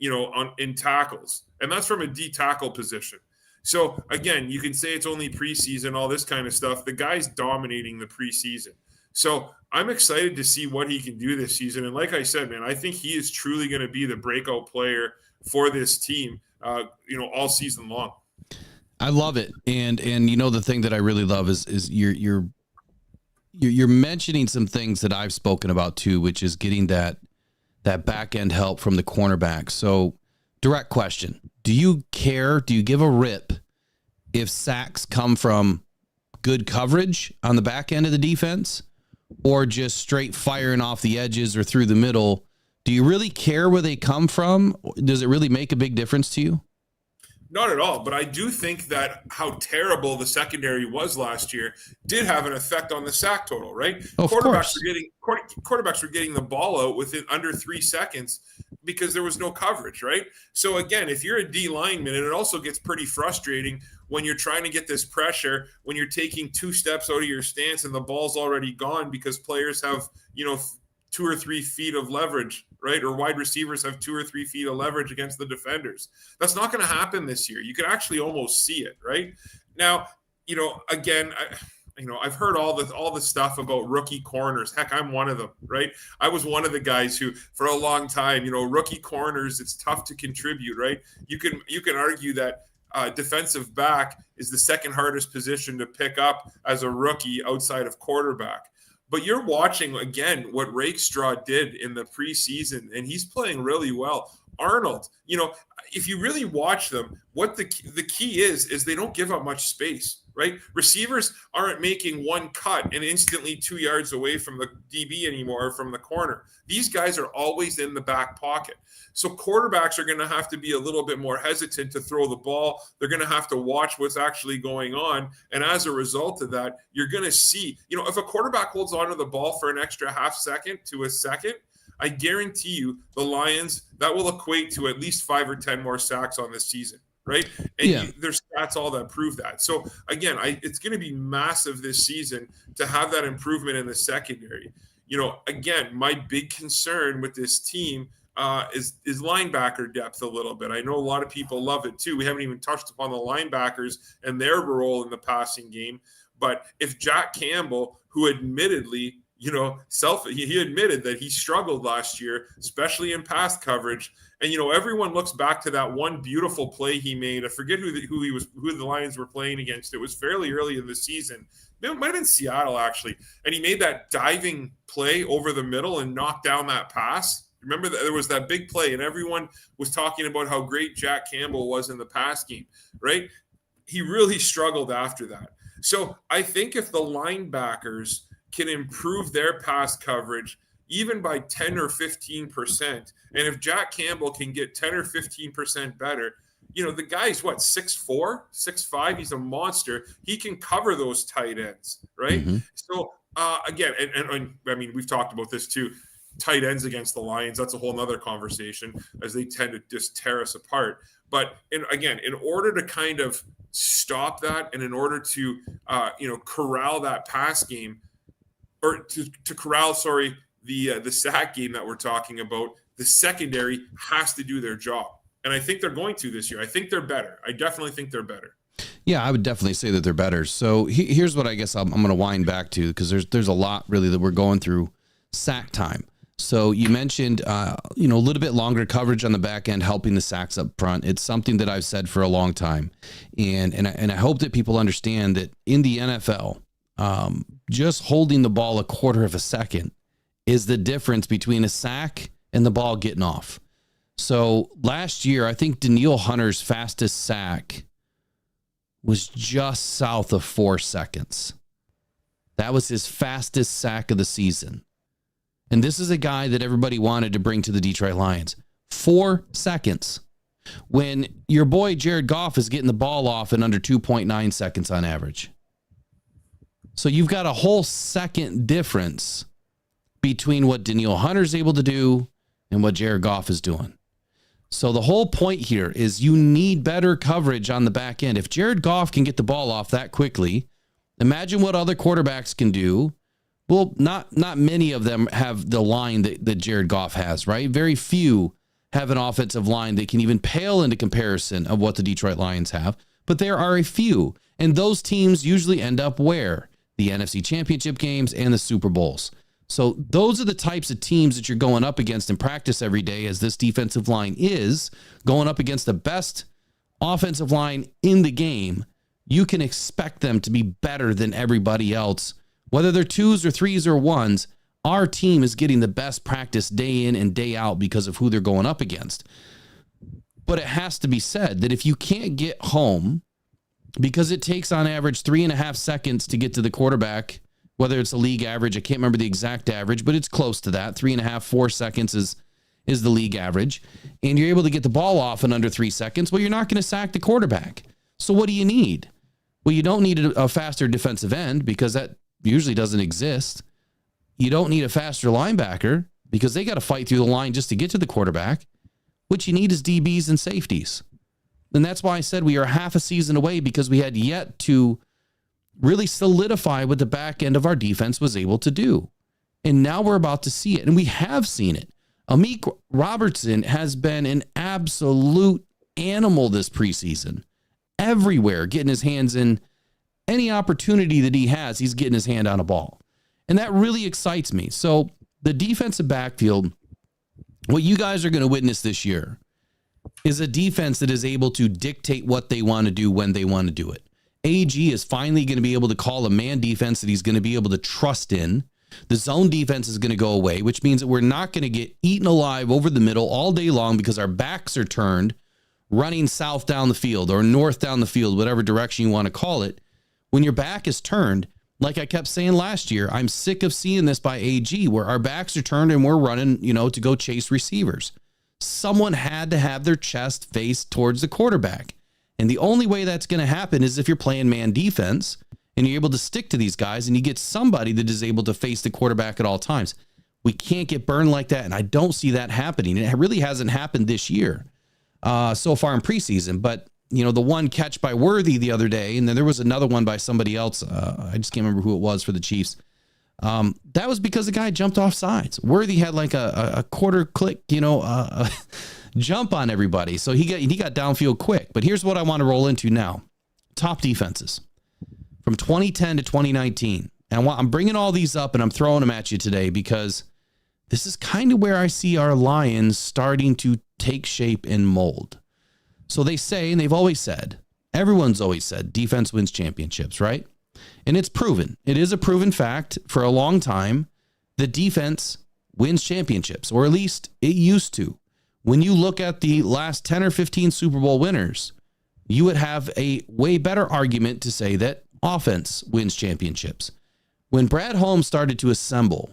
in tackles. And that's from a D tackle position. So, again, you can say it's only preseason, all this kind of stuff. The guy's dominating the preseason. So I'm excited to see what he can do this season. And like I said, man, I think he is truly going to be the breakout player for this team, all season long. I love it. And the thing that I really love is you're mentioning some things that I've spoken about too, which is getting that that back end help from the cornerback. So, direct question. Do you care? Do you give a rip if sacks come from good coverage on the back end of the defense or just straight firing off the edges or through the middle? Do you really care where they come from? Does it really make a big difference to you? Not at all, but I do think that how terrible the secondary was last year did have an effect on the sack total, right? Of course. Quarterbacks were getting the ball out within under 3 seconds because there was no coverage, right? So again, if you're a D lineman, and it also gets pretty frustrating when you're trying to get this pressure, when you're taking 2 steps out of your stance and the ball's already gone because players have, 2 or 3 feet of leverage, right? Or wide receivers have 2 or 3 feet of leverage against the defenders. That's not going to happen this year. You can actually almost see it, right? Now, again, I've heard all the stuff about rookie corners. Heck, I'm one of them, right? I was one of the guys who, for a long time, rookie corners, it's tough to contribute, right? You can argue that defensive back is the second hardest position to pick up as a rookie outside of quarterback. But you're watching, again, what Rakestraw did in the preseason, and he's playing really well. Arnold, if you really watch them, what the key is they don't give up much space, right? Receivers aren't making one cut and instantly 2 yards away from the DB anymore, or from the corner. These guys are always in the back pocket. So quarterbacks are going to have to be a little bit more hesitant to throw the ball. They're going to have to watch what's actually going on. And as a result of that, you're going to see, if a quarterback holds onto the ball for an extra half second to a second, I guarantee you the Lions, that will equate to at least 5 or 10 more sacks on this season, right? And there's stats all that prove that. So again, it's going to be massive this season to have that improvement in the secondary. Again, my big concern with this team is linebacker depth a little bit. I know a lot of people love it too. We haven't even touched upon the linebackers and their role in the passing game. But if Jack Campbell, who admittedly, he admitted that he struggled last year, especially in pass coverage. And, everyone looks back to that one beautiful play he made. I forget who the Lions were playing against. It was fairly early in the season. It might have been Seattle, actually. And he made that diving play over the middle and knocked down that pass. Remember that there was that big play, and everyone was talking about how great Jack Campbell was in the pass game, right? He really struggled after that. So I think if the linebackers can improve their pass coverage even by 10 or 15%, and if Jack Campbell can get 10 or 15% better, the guy's 6'4", 6'5", he's a monster. He can cover those tight ends, right? Mm-hmm. So again, and I mean, we've talked about this too. Tight ends against the Lions, that's a whole nother conversation, as they tend to just tear us apart. But in order to kind of stop that, and in order to corral that pass game, or to corral the sack game that we're talking about, the secondary has to do their job, and I think they're going to this year. I think they're better. I definitely think they're better. Yeah, I would dedefinitely say that they're better. So here's what I guess I'm going to wind back to, because there's a lot really that we're going through. Sack time. So you mentioned, a little bit longer coverage on the back end, helping the sacks up front. It's something that I've said for a long time. And I hope that people understand that in the NFL, just holding the ball a quarter of a second is the difference between a sack and the ball getting off. So last year, I think Danielle Hunter's fastest sack was just south of 4 seconds. That was his fastest sack of the season. And this is a guy that everybody wanted to bring to the Detroit Lions. 4 seconds. When your boy Jared Goff is getting the ball off in under 2.9 seconds on average. So you've got a whole second difference between what Danielle Hunter's able to do and what Jared Goff is doing. So the whole point here is you need better coverage on the back end. If Jared Goff can get the ball off that quickly, imagine what other quarterbacks can do. Well, not many of them have the line that Jared Goff has, right? Very few have an offensive line that can even pale into comparison of what the Detroit Lions have. But there are a few. And those teams usually end up where? The NFC Championship games and the Super Bowls. So those are the types of teams that you're going up against in practice every day, as this defensive line is going up against the best offensive line in the game. You can expect them to be better than everybody else. Whether they're 2s or 3s or 1s, Our team is getting the best practice day in and day out because of who they're going up against. But it has to be said that if you can't get home, because it takes on average 3.5 seconds to get to the quarterback, whether it's a league average, I can't remember the exact average, but it's close to that. 3.5, 4 seconds is the league average. And you're able to get the ball off in under 3 seconds. Well, you're not going to sack the quarterback. So what do you need? Well, you don't need a faster defensive end because that usually doesn't exist. You don't need a faster linebacker because they got to fight through the line just to get to the quarterback. What you need is DBs and safeties. And that's why I said we are half a season away, because we had yet to really solidify what the back end of our defense was able to do. And now we're about to see it. And we have seen it. Amik Robertson has been an absolute animal this preseason. Everywhere, getting his hands in any opportunity that he has, he's getting his hand on a ball. And that really excites me. So the defensive backfield, what you guys are going to witness this year is a defense that is able to dictate what they want to do when they want to do it. AG is finally going to be able to call a man defense that he's going to be able to trust in. The zone defense is going to go away, which means that we're not going to get eaten alive over the middle all day long because our backs are turned, running south down the field or north down the field, whatever direction you want to call it. When your back is turned, like I kept saying last year, I'm sick of seeing this by AG where our backs are turned and we're running, to go chase receivers. Someone had to have their chest faced towards the quarterback. And the only way that's going to happen is if you're playing man defense and you're able to stick to these guys and you get somebody that is able to face the quarterback at all times. We can't get burned like that. And I don't see that happening. It really hasn't happened this year so far in preseason. But, the one catch by Worthy the other day, and then there was another one by somebody else. I just can't remember who it was for the Chiefs. That was because the guy jumped off sides. Worthy had like a quarter click, jump on everybody. So he got downfield quick. But here's what I want to roll into now. Top defenses from 2010 to 2019. And I'm bringing all these up and I'm throwing them at you today because this is kind of where I see our Lions starting to take shape and mold. So they say, and they've always said, everyone's always said, defense wins championships, right? And it's proven. It is a proven fact for a long time. The defense wins championships, or at least it used to. When you look at the last 10 or 15 Super Bowl winners, you would have a way better argument to say that offense wins championships. When Brad Holmes started to assemble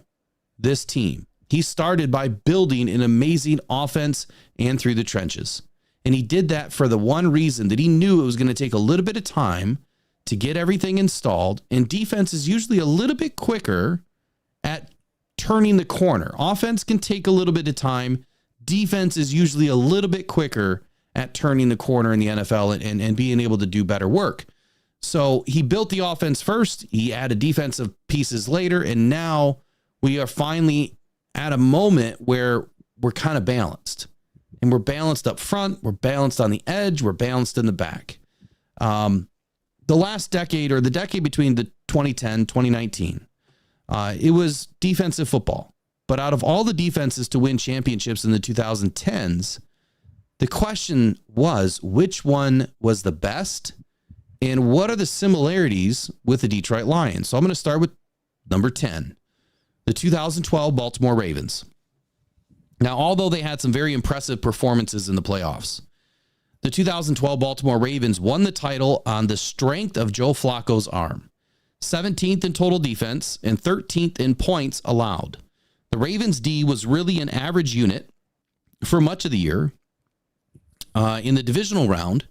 this team, he started by building an amazing offense and through the trenches. And he did that for the one reason that he knew it was going to take a little bit of time to get everything installed. And defense is usually a little bit quicker at turning the corner. Offense can take a little bit of time. Defense is usually a little bit quicker at turning the corner in the NFL and being able to do better work. So he built the offense first. He added defensive pieces later. And now we are finally at a moment where we're kind of balanced. And we're balanced up front. We're balanced on the edge. We're balanced in the back. The last decade, or the decade between the 2010, 2019, it was defensive football. But out of all the defenses to win championships in the 2010s, the question was, which one was the best? And what are the similarities with the Detroit Lions? So I'm going to start with number 10, the 2012 Baltimore Ravens. Now, although they had some very impressive performances in the playoffs, the 2012 Baltimore Ravens won the title on the strength of Joe Flacco's arm. 17th in total defense and 13th in points allowed. The Ravens D was really an average unit for much of the year. In the divisional round,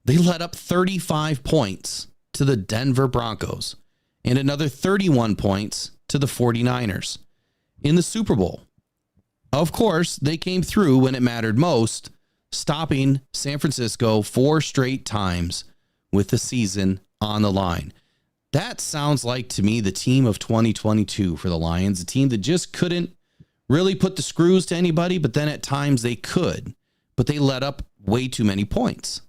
they let up 35 points to the Denver Broncos and another 31 points to the 49ers. In the Super Bowl, of course, they came through when it mattered most, stopping San Francisco 4 straight times with the season on the line. That sounds like, to me, the team of 2022 for the Lions, a team that just couldn't really put the screws to anybody, but then at times they could, but they let up way too many points.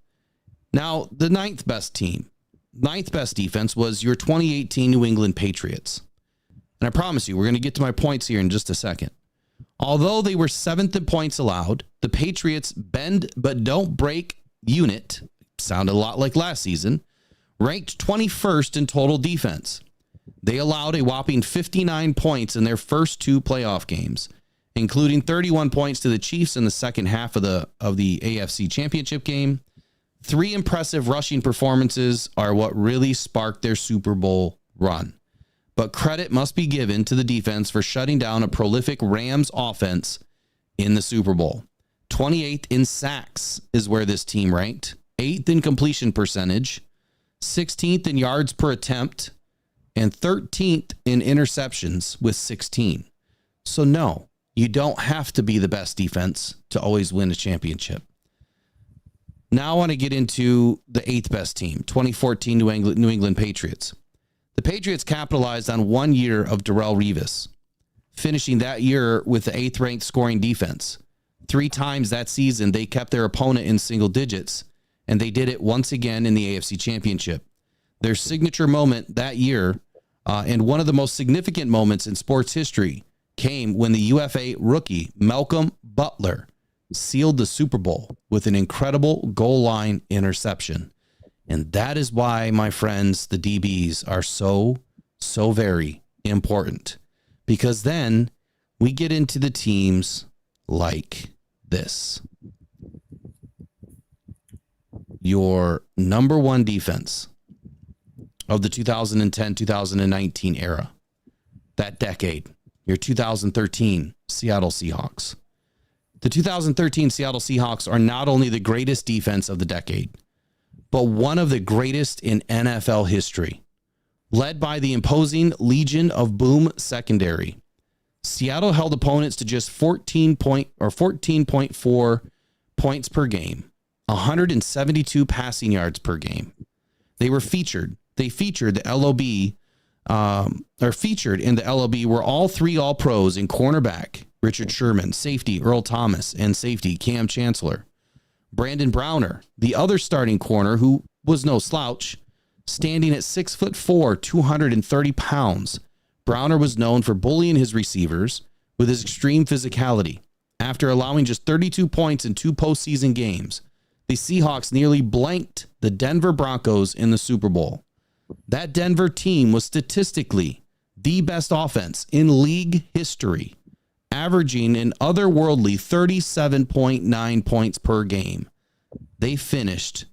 Now, the ninth best defense was your 2018 New England Patriots. And I promise you, we're going to get to my points here in just a second. Although they were 7th in points allowed, the Patriots' bend but don't break unit, sounded a lot like last season, ranked 21st in total defense. They allowed a whopping 59 points in their first 2 playoff games, including 31 points to the Chiefs in the second half of the AFC Championship game. 3 impressive rushing performances are what really sparked their Super Bowl run. But credit must be given to the defense for shutting down a prolific Rams offense in the Super Bowl. 28th in sacks is where this team ranked, 8th in completion percentage, 16th in yards per attempt, and 13th in interceptions with 16. So no, you don't have to be the best defense to always win a championship. Now I want to get into the 8th best team, 2014 New England Patriots. The Patriots capitalized on 1 year of Darrelle Revis, finishing that year with the 8th ranked scoring defense. 3 times that season, they kept their opponent in single digits, and they did it once again in the AFC Championship. Their signature moment that year, and one of the most significant moments in sports history, came when the UFA rookie Malcolm Butler sealed the Super Bowl with an incredible goal line interception. And that is why, my friends, the DBs are so very important. Because then we get into the teams like this. Your number 1 defense of the 2010-2019 era, that decade, your 2013 Seattle Seahawks. The 2013 Seattle Seahawks are not only the greatest defense of the decade, but one of the greatest in NFL history. Led by the imposing Legion of Boom secondary, Seattle held opponents to just 14.4 points per game, 172 passing yards per game. They featured the LOB, featured in the LOB were all 3 All-Pros in cornerback, Richard Sherman, safety, Earl Thomas, and safety, Cam Chancellor. Brandon Browner, the other starting corner who was no slouch, standing at 6'4", 230 pounds. Browner was known for bullying his receivers with his extreme physicality. After allowing just 32 points in 2 postseason games, the Seahawks nearly blanked the Denver Broncos in the Super Bowl. That Denver team was statistically the best offense in league history, averaging an otherworldly 37.9 points per game. They finished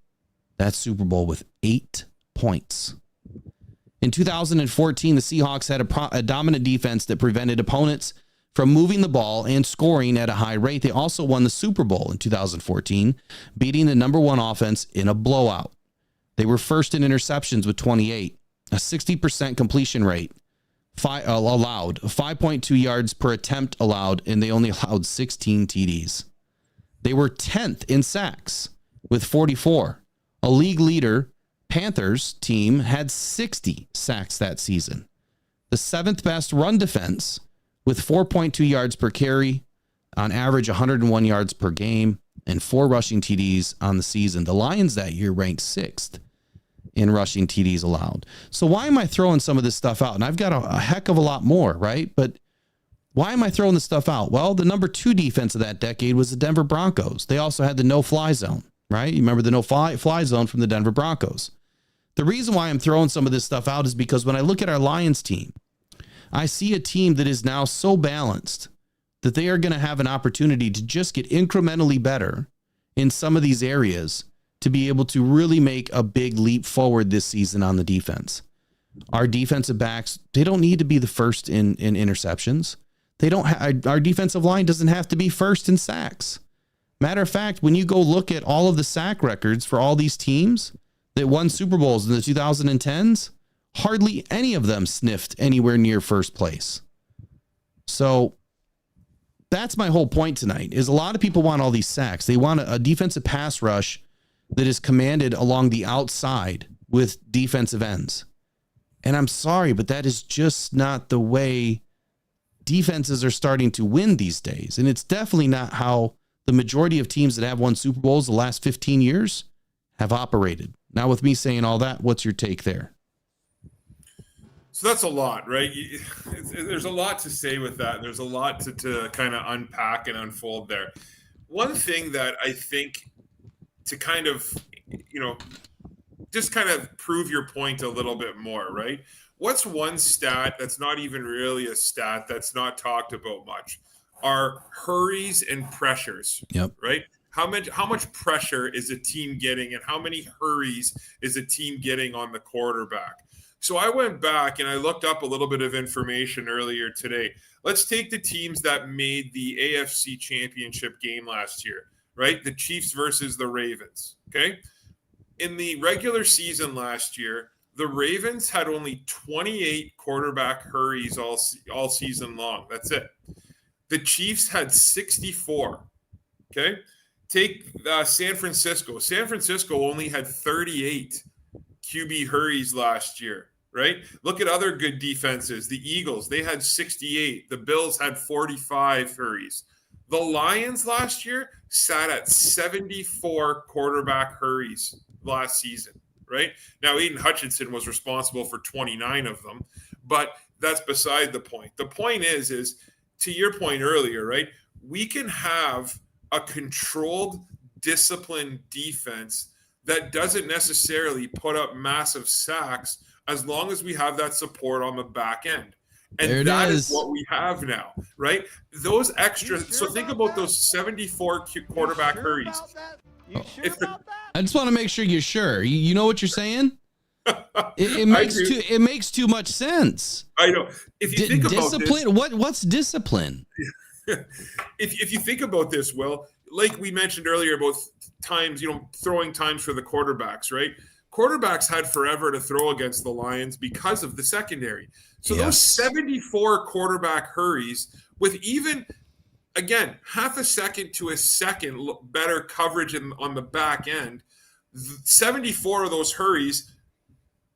that Super Bowl with 8 points. In 2014, the Seahawks had a dominant defense that prevented opponents from moving the ball and scoring at a high rate. They also won the Super Bowl in 2014, beating the number 1 offense in a blowout. They were first in interceptions with 28, a 60% completion rate, allowed 5.2 yards per attempt allowed, and they only allowed 16 TDs. They were 10th in sacks with 44. A league leader, Panthers team, had 60 sacks that season. The 7th best run defense with 4.2 yards per carry, on average 101 yards per game, and 4 rushing TDs on the season. The Lions that year ranked 6th in rushing TDs allowed. So why am I throwing some of this stuff out? And I've got a heck of a lot more, right? But why am I throwing this stuff out? Well, the number 2 defense of that decade was the Denver Broncos. They also had the no-fly zone, right? You remember the no-fly zone from the Denver Broncos. The reason why I'm throwing some of this stuff out is because when I look at our Lions team, I see a team that is now so balanced that they are going to have an opportunity to just get incrementally better in some of these areas to be able to really make a big leap forward this season on the defense. Our defensive backs, they don't need to be the first in interceptions. Our defensive line doesn't have to be first in sacks. Matter of fact, when you go look at all of the sack records for all these teams that won Super Bowls in the 2010s, hardly any of them sniffed anywhere near first place. So that's my whole point tonight, is a lot of people want all these sacks. They want a defensive pass rush that is commanded along the outside with defensive ends. And I'm sorry, but that is just not the way defenses are starting to win these days. And it's definitely not how the majority of teams that have won Super Bowls the last 15 years have operated. Now, with me saying all that, what's your take there? So that's a lot, right? There's a lot to say with that. There's a lot to kind of unpack and unfold there. One thing that I think to kind of, just kind of prove your point a little bit more, right? what's one stat that's not even really a stat that's not talked about much? Are hurries and pressures. Yep. Right? How much pressure is a team getting, and how many hurries is a team getting on the quarterback? So I went back and I looked up a little bit of information earlier today. Let's take the teams that made the AFC Championship game last year, right? The Chiefs versus the Ravens, okay? In the regular season last year, the Ravens had only 28 quarterback hurries all season long. That's it. The Chiefs had 64, okay? Take San Francisco. San Francisco only had 38 QB hurries last year, right? Look at other good defenses. The Eagles, they had 68. The Bills had 45 hurries. The Lions last year sat at 74 quarterback hurries last season, right? Now, Aidan Hutchinson was responsible for 29 of them, but that's beside the point. The point is to your point earlier, right? We can have a controlled, disciplined defense that doesn't necessarily put up massive sacks as long as we have that support on the back end. And that is what we have now, right? Those extra. So think about those 74 quarterback hurries. I just want to make sure you're sure. You know what you're saying? It makes too much sense. I know. If you think about discipline, what's discipline? If you think about this, Will, like we mentioned earlier about times, throwing times for the quarterbacks, right? Quarterbacks had forever to throw against the Lions because of the secondary. So those 74 quarterback hurries with even, again, half a second to a second better coverage on the back end, 74 of those hurries,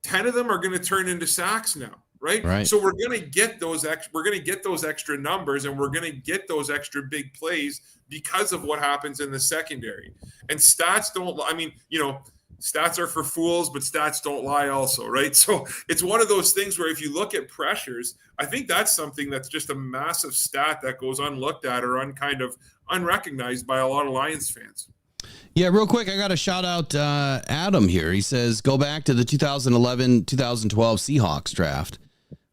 10 of them are going to turn into sacks now. Right. So we're going to get those extra numbers, and we're going to get those extra big plays because of what happens in the secondary. And stats don't, stats are for fools, but stats don't lie also, right? So it's one of those things where if you look at pressures, I think that's something that's just a massive stat that goes unlooked at or unrecognized by a lot of Lions fans. Yeah, real quick, I got to shout out Adam here. He says, go back to the 2011-2012 Seahawks draft.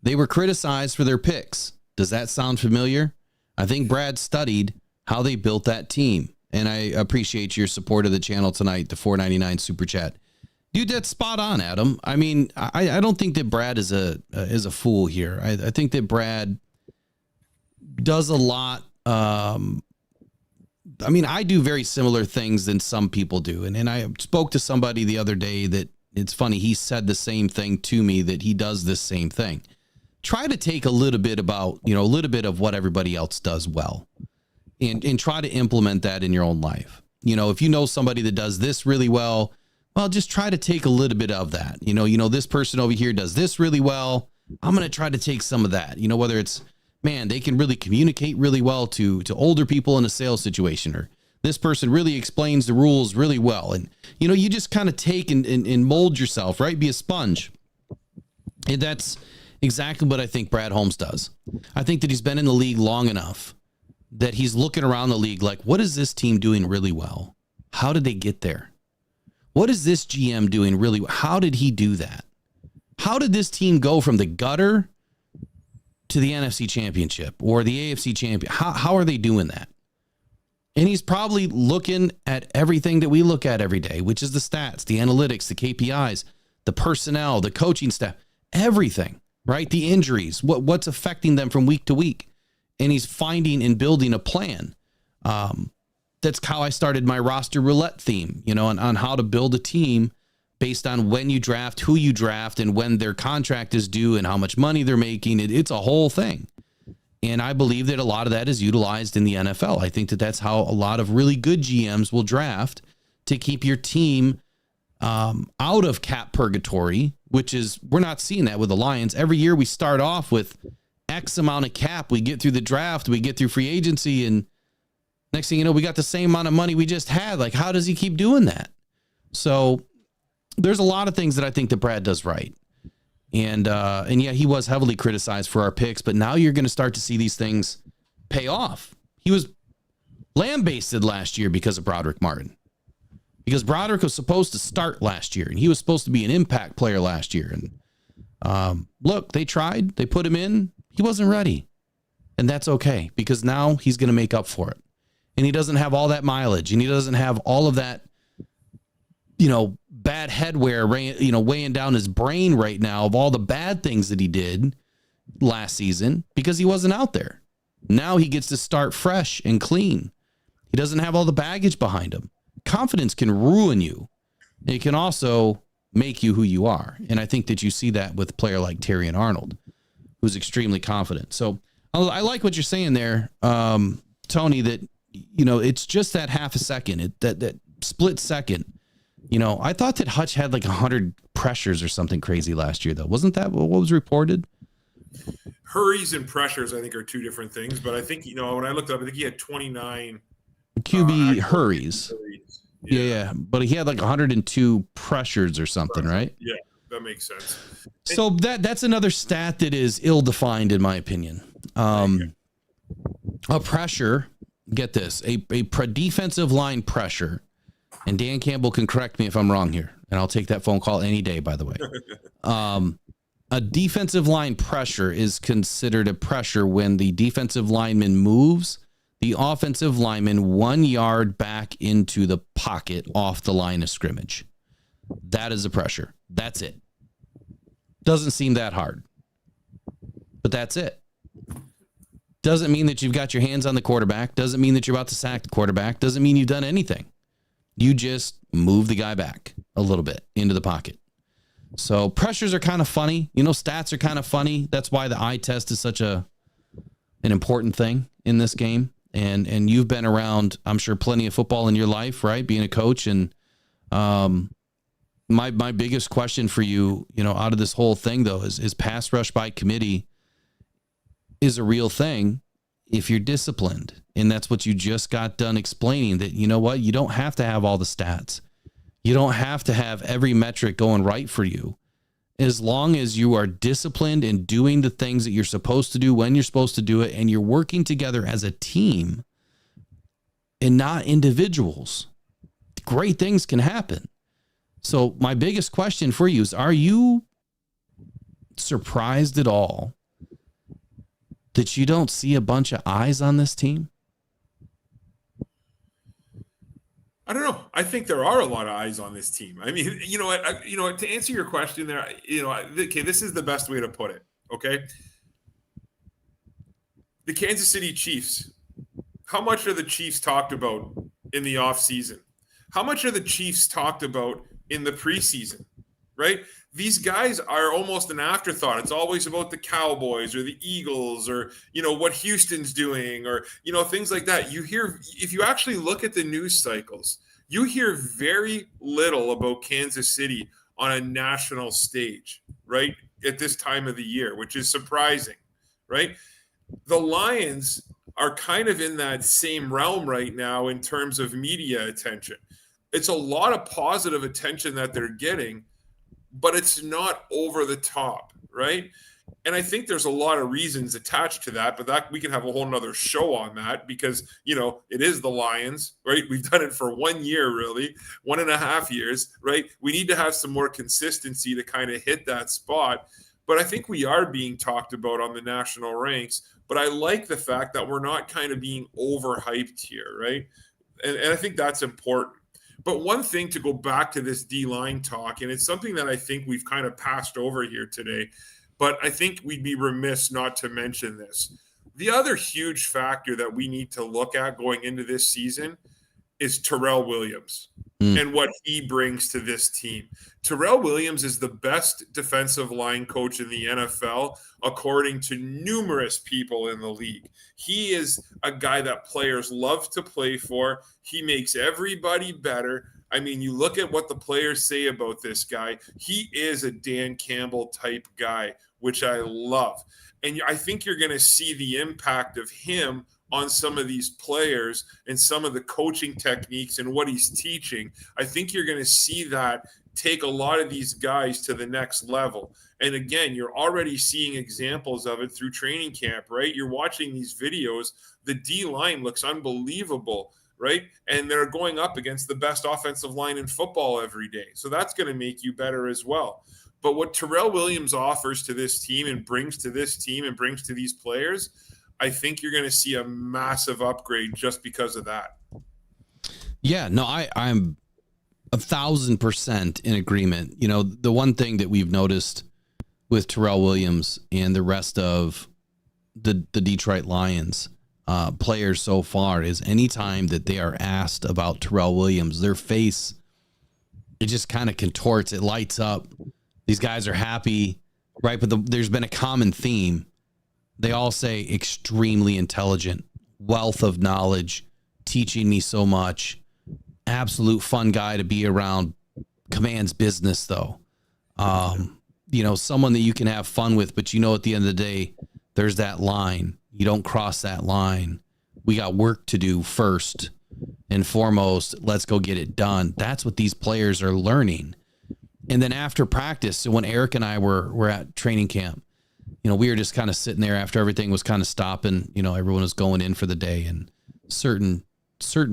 They were criticized for their picks. Does that sound familiar? I think Brad studied how they built that team. And I appreciate your support of the channel tonight, the $4.99 super chat. Dude, that's spot on, Adam. I mean, I don't think that Brad is a fool here. I think that Brad does a lot. I do very similar things than some people do. And I spoke to somebody the other day that it's funny. He said the same thing to me, that he does this same thing. Try to take a little bit of what everybody else does well and try to implement that in your own life. If you know somebody that does this really well, just try to take a little bit of that. This person over here does this really well. I'm going to try to take some of that, whether it's, man, they can really communicate really well to older people in a sales situation, or this person really explains the rules really well. And, you just kind of take and mold yourself, right? Be a sponge. And that's exactly what I think Brad Holmes does. I think that he's been in the league long enough that he's looking around the league like, what is this team doing really well? How did they get there? What is this GM doing really well? How did he do that? How did this team go from the gutter to the NFC Championship or the AFC Champion? How are they doing that? And he's probably looking at everything that we look at every day, which is the stats, the analytics, the KPIs, the personnel, the coaching staff, everything. Right? The injuries, what's affecting them from week to week. And he's finding and building a plan. That's how I started my roster roulette theme, on how to build a team based on when you draft, who you draft, and when their contract is due and how much money they're making. It's a whole thing. And I believe that a lot of that is utilized in the NFL. I think that that's how a lot of really good GMs will draft to keep your team out of cap purgatory, which is, we're not seeing that with the Lions. Every year we start off with X amount of cap. We get through the draft, we get through free agency, and next thing you know, we got the same amount of money we just had. Like, how does he keep doing that? So there's a lot of things that I think that Brad does right. And yeah, he was heavily criticized for our picks, but now you're going to start to see these things pay off. He was lambasted last year because of Broderick Martin. Because Broderick was supposed to start last year, and he was supposed to be an impact player last year. And Look, they tried. They put him in. He wasn't ready. And that's okay because now he's going to make up for it. And he doesn't have all that mileage and he doesn't have all of that, bad headwear, weighing down his brain right now of all the bad things that he did last season because he wasn't out there. Now he gets to start fresh and clean. He doesn't have all the baggage behind him. Confidence can ruin you. It can also make you who you are. And I think that you see that with a player like Terrion Arnold, who's extremely confident. So I like what you're saying there, Tony, that, it's just that half a second, that split second. I thought that Hutch had like 100 pressures or something crazy last year, though. Wasn't that what was reported? Hurries and pressures, I think, are two different things. But I think, when I looked up, I think he had 29 QB hurries. Yeah. But he had like 102 pressures or something, right? Yeah, that makes sense. So that's another stat that is ill-defined, in my opinion. A pressure, get this, a defensive line pressure, and Dan Campbell can correct me if I'm wrong here, and I'll take that phone call any day, by the way. A defensive line pressure is considered a pressure when the defensive lineman moves the offensive lineman 1 yard back into the pocket off the line of scrimmage. That is a pressure. That's it. Doesn't seem that hard, but that's it. Doesn't mean that you've got your hands on the quarterback. Doesn't mean that you're about to sack the quarterback. Doesn't mean you've done anything. You just move the guy back a little bit into the pocket. So pressures are kind of funny. Stats are kind of funny. That's why the eye test is such an important thing in this game. And you've been around, I'm sure, plenty of football in your life, right? Being a coach. And my biggest question for you, out of this whole thing, though, is pass rush by committee is a real thing if you're disciplined. And that's what you just got done explaining, that, you don't have to have all the stats. You don't have to have every metric going right for you. As long as you are disciplined in doing the things that you're supposed to do when you're supposed to do it, and you're working together as a team and not individuals, great things can happen. So my biggest question for you is, are you surprised at all that you don't see a bunch of eyes on this team? I don't know. I think there are a lot of eyes on this team. I mean, to answer your question there, okay, this is the best way to put it. Okay. The Kansas City Chiefs, how much are the Chiefs talked about in the offseason? How much are the Chiefs talked about in the preseason, right? These guys are almost an afterthought. It's always about the Cowboys or the Eagles or, what Houston's doing or, things like that. You hear, if you actually look at the news cycles, you hear very little about Kansas City on a national stage, right? At this time of the year, which is surprising, right? The Lions are kind of in that same realm right now in terms of media attention. It's a lot of positive attention that they're getting, but it's not over the top, right? And I think there's a lot of reasons attached to that, but that we can have a whole nother show on that because, it is the Lions, right? We've done it for 1 year, really, 1.5 years, right? We need to have some more consistency to kind of hit that spot. But I think we are being talked about on the national ranks. But I like the fact that we're not kind of being overhyped here, right? And I think that's important. But one thing to go back to this D-line talk, and it's something that I think we've kind of passed over here today, but I think we'd be remiss not to mention this. The other huge factor that we need to look at going into this season is Terrell Williams and what he brings to this team. Terrell Williams is the best defensive line coach in the NFL, according to numerous people in the league. He is a guy that players love to play for. He makes everybody better. I mean, you look at what the players say about this guy. He is a Dan Campbell type guy, which I love. And I think you're going to see the impact of him on some of these players and some of the coaching techniques and what he's teaching. I think you're going to see that take a lot of these guys to the next level. And again, you're already seeing examples of it through training camp, right? You're watching these videos. The D line looks unbelievable, right? And they're going up against the best offensive line in football every day. So that's going to make you better as well. But what Terrell Williams offers to this team and brings to this team and brings to these players, I think you're going to see a massive upgrade just because of that. Yeah, no, I'm 1,000% in agreement. You know, the one thing that we've noticed with Terrell Williams and the rest of the Detroit Lions players so far is anytime that they are asked about Terrell Williams, their face, it just kind of contorts. It lights up. These guys are happy, right? But there's been a common theme. They all say extremely intelligent, wealth of knowledge, teaching me so much, absolute fun guy to be around, commands business though. You know, someone that you can have fun with, but you know, at the end of the day, there's that line. You don't cross that line. We got work to do first and foremost. Let's go get it done. That's what these players are learning. And then after practice, so when Eric and I were at training camp, you know, we were just kind of sitting there after everything was kind of stopping, you know, everyone was going in for the day, and certain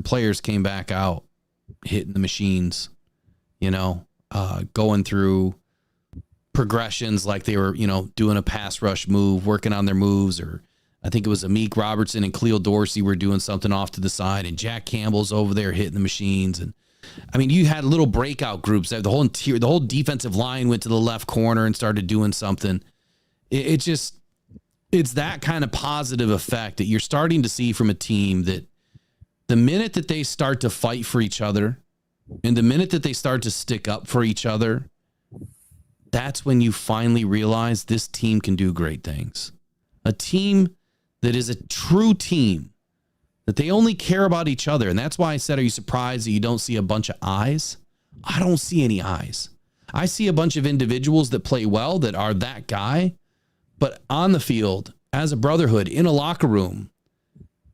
players came back out hitting the machines, you know, going through progressions like they were, you know, doing a pass rush move, working on their moves. Or I think it was Amik Robertson and Cleo Dorsey were doing something off to the side, and Jack Campbell's over there hitting the machines. And I mean, you had little breakout groups. The whole defensive line went to the left corner and started doing something. It's that kind of positive effect that you're starting to see from a team that the minute that they start to fight for each other and the minute that they start to stick up for each other, that's when you finally realize this team can do great things. A team that is a true team, that they only care about each other. And that's why I said, are you surprised that you don't see a bunch of eyes? I don't see any eyes. I see a bunch of individuals that play well, that are that guy. But on the field, as a brotherhood, in a locker room,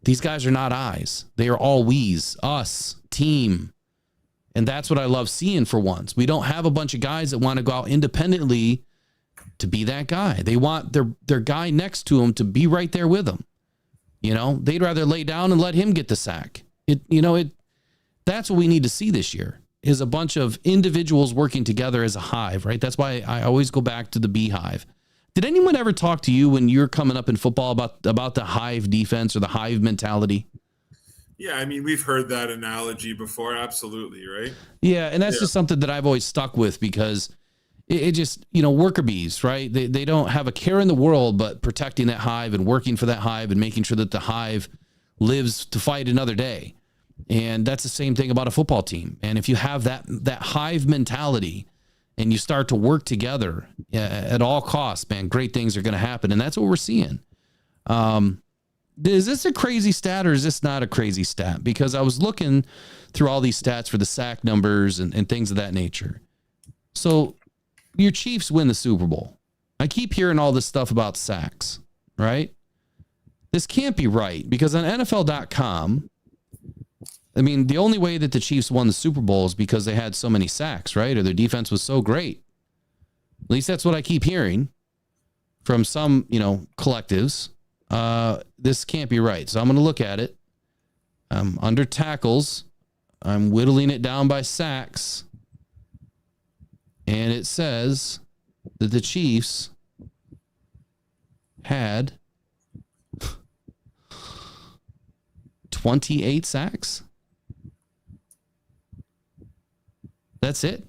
these guys are not eyes. They are all we's, us, team. And that's what I love seeing for once. We don't have a bunch of guys that want to go out independently to be that guy. They want their guy next to him to be right there with them. You know, they'd rather lay down and let him get the sack. That's what we need to see this year, is a bunch of individuals working together as a hive, right? That's why I always go back to the beehive. Did anyone ever talk to you when you're coming up in football about the hive defense or the hive mentality? Yeah, I mean, we've heard that analogy before. Absolutely, right? Yeah, and that's just something that I've always stuck with, because it just, you know, worker bees, right? They don't have a care in the world but protecting that hive and working for that hive and making sure that the hive lives to fight another day. And that's the same thing about a football team. And if you have that hive mentality and you start to work together at all costs, man, great things are going to happen. And that's what we're seeing. Is this a crazy stat or is this not a crazy stat? Because I was looking through all these stats for the sack numbers and things of that nature. So your Chiefs win the Super Bowl. I keep hearing all this stuff about sacks, right? This can't be right, because on NFL.com, I mean, the only way that the Chiefs won the Super Bowl is because they had so many sacks, right? Or their defense was so great. At least that's what I keep hearing from some, you know, collectives. This can't be right. So I'm going to look at it. Under tackles, I'm whittling it down by sacks. And it says that the Chiefs had 28 sacks. That's it.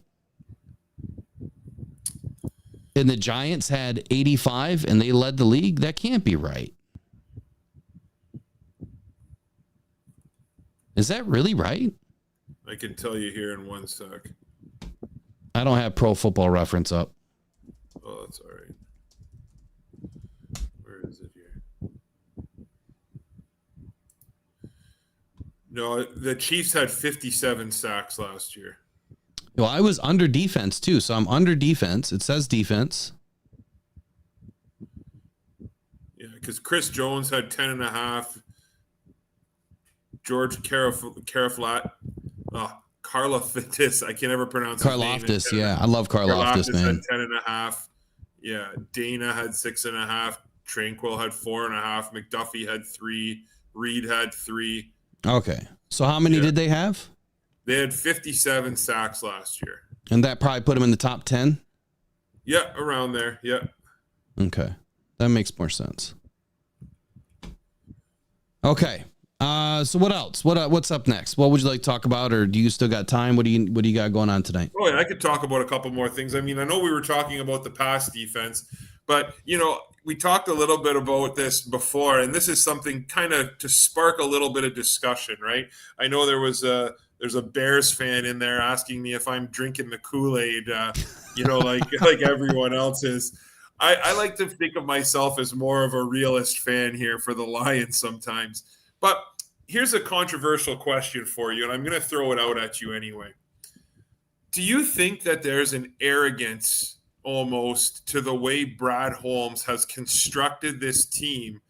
And the Giants had 85 and they led the league. That can't be right. Is that really right? I can tell you here in 1 sec. I don't have Pro Football Reference up. Oh, that's all right. Where is it here? No, the Chiefs had 57 sacks last year. Well, I was under defense too, so I'm under defense. It says defense. Yeah, because Chris Jones had 10.5. George Karlaftis. I can never pronounce his name. Karlaftis, yeah. I love Karlaftis, man. Had 10.5. Yeah, Dana had 6.5. Tranquil had 4.5. McDuffie had 3. Reed had 3. Okay. So how many did they have? They had 57 sacks last year. And that probably put them in the top 10? Yeah, around there. Yeah. Okay. That makes more sense. Okay. So what else? What's up next? What would you like to talk about, or do you still got time? What do you got going on tonight? Oh, and I could talk about a couple more things. I mean, I know we were talking about the pass defense, but we talked a little bit about this before, and this is something kind of to spark a little bit of discussion, right? I know there's a Bears fan in there asking me if I'm drinking the Kool-Aid, like everyone else is. I like to think of myself as more of a realist fan here for the Lions sometimes. But here's a controversial question for you, and I'm going to throw it out at you anyway. Do you think that there's an arrogance almost to the way Brad Holmes has constructed this team?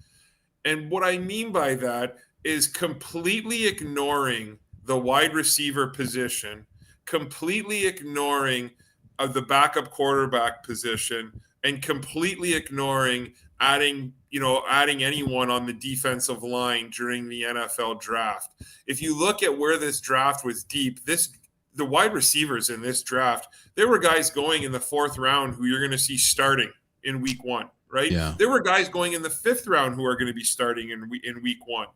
And what I mean by that is completely ignoring the wide receiver position, completely ignoring the backup quarterback position, and completely ignoring adding anyone on the defensive line during the NFL draft. If you look at where this draft was deep, the wide receivers in this draft, there were guys going in the 4th round who you're going to see starting in week 1, right? Yeah. There were guys going in the 5th round who are going to be starting in week 1.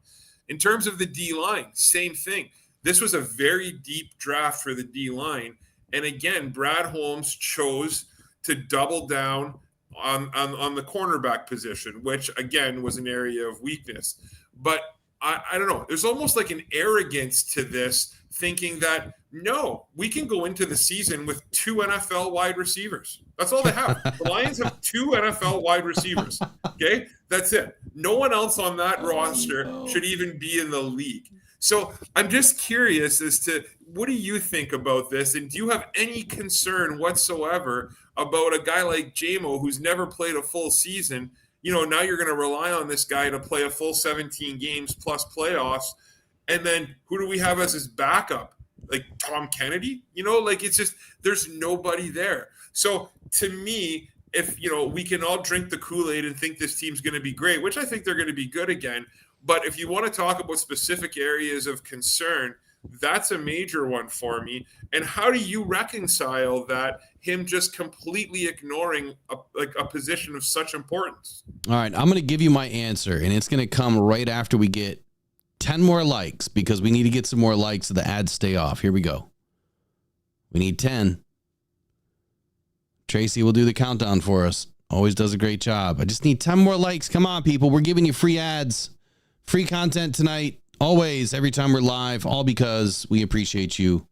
In terms of the D-line, same thing. This was a very deep draft for the D-line. And again, Brad Holmes chose to double down on the cornerback position, which again was an area of weakness. But I don't know. There's almost like an arrogance to this, thinking that no, we can go into the season with 2 NFL wide receivers. That's all they have. The Lions have 2 NFL wide receivers. Okay, that's it. No one else on that roster should even be in the league. So I'm just curious as to what do you think about this? And do you have any concern whatsoever about a guy like JMO who's never played a full season? Now you're going to rely on this guy to play a full 17 games plus playoffs. And then who do we have as his backup? Like Tom Kennedy? It's just there's nobody there. So to me, if, we can all drink the Kool-Aid and think this team's going to be great, which I think they're going to be good again. But if you want to talk about specific areas of concern, that's a major one for me. And how do you reconcile that, him just completely ignoring a position of such importance? All right, I'm going to give you my answer, and it's going to come right after we get 10 more likes, because we need to get some more likes so the ads stay off. Here we go. We need 10. Tracy will do the countdown for us. Always does a great job. I just need 10 more likes. Come on, people. We're giving you free ads. Free content tonight, always, every time we're live, all because we appreciate you.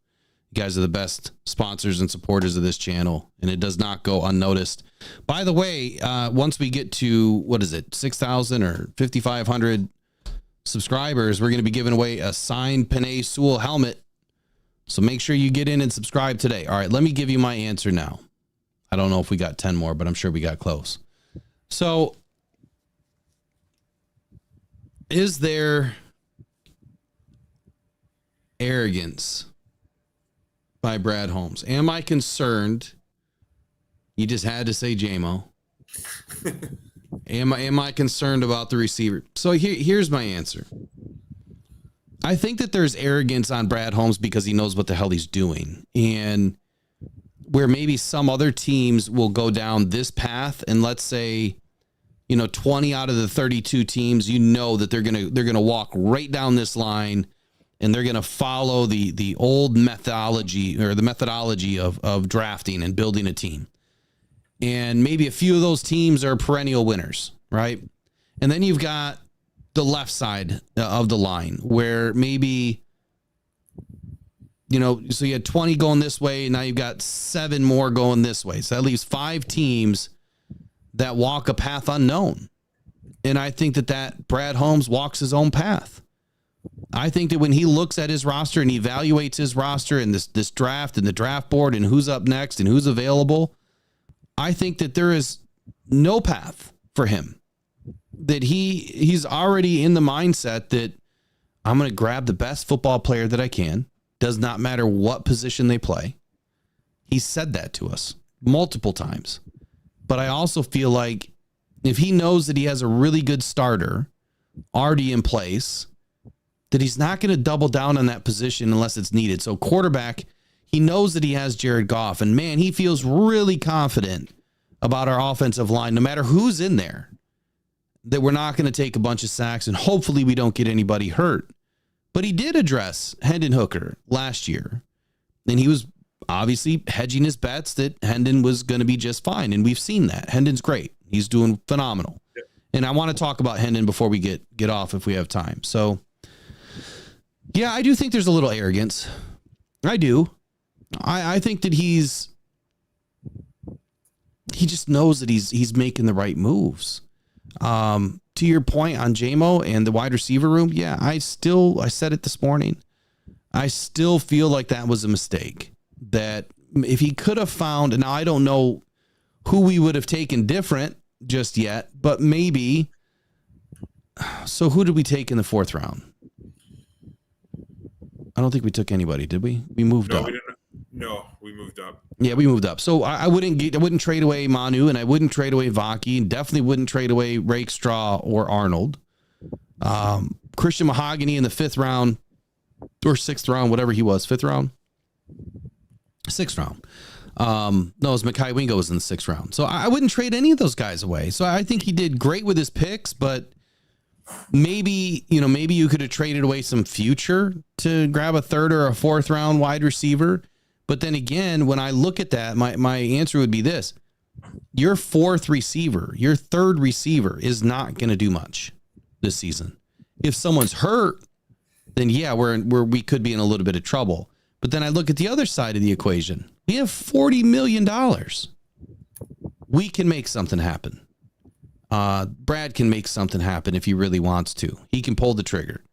You guys are the best sponsors and supporters of this channel, and it does not go unnoticed. By the way, once we get to, 6,000 or 5,500 subscribers, we're going to be giving away a signed Penei Sewell helmet. So make sure you get in and subscribe today. All right, let me give you my answer now. I don't know if we got 10 more, but I'm sure we got close. So, is there arrogance by Brad Holmes? Am I concerned? You just had to say JMO. Am I concerned about the receiver? So here's my answer. I think that there's arrogance on Brad Holmes because he knows what the hell he's doing. And where maybe some other teams will go down this path, and let's say 20 out of the 32 teams, that they're gonna walk right down this line, and they're gonna follow the old methodology, or the methodology of drafting and building a team. And maybe a few of those teams are perennial winners, right? And then you've got the left side of the line where maybe, so you had 20 going this way, and now you've got 7 more going this way. So that leaves 5 teams that walk a path unknown. And I think that Brad Holmes walks his own path. I think that when he looks at his roster and evaluates his roster and this draft and the draft board and who's up next and who's available, I think that there is no path for him. That he's already in the mindset that I'm going to grab the best football player that I can. Does not matter what position they play. He said that to us multiple times. But I also feel like if he knows that he has a really good starter already in place, that he's not going to double down on that position unless it's needed. So quarterback, he knows that he has Jared Goff, and man, he feels really confident about our offensive line, no matter who's in there, that we're not going to take a bunch of sacks and hopefully we don't get anybody hurt. But he did address Hendon Hooker last year, and he was obviously hedging his bets that Hendon was going to be just fine, and we've seen that. Hendon's great. He's doing phenomenal. And I want to talk about Hendon before we get off if we have time. So, yeah, I do think there's a little arrogance. I do. I think that he just knows that he's making the right moves. To your point on JMO and the wide receiver room, yeah, I said it this morning. I still feel like that was a mistake. That if he could have found, and I don't know who we would have taken different just yet, but maybe. So who did we take in the 4th round? I don't think we took anybody, did we? We moved up. No, we moved up. Yeah, we moved up. So I wouldn't trade away Manu, and I wouldn't trade away Vaki, and definitely wouldn't trade away Rakestraw or Arnold. Christian Mahogany in the 5th round or 6th round, whatever he was, 5th round, 6th round. No, it was Mekhi Wingo was in the 6th round. So I wouldn't trade any of those guys away. So I think he did great with his picks, but maybe you could have traded away some future to grab a 3rd or a 4th round wide receiver. But then again, when I look at that, my answer would be this: your 4th receiver, your 3rd receiver is not going to do much this season. If someone's hurt, then yeah, we could be in a little bit of trouble. But then I look at the other side of the equation. We have $40 million. We can make something happen. Brad can make something happen if he really wants to. He can pull the trigger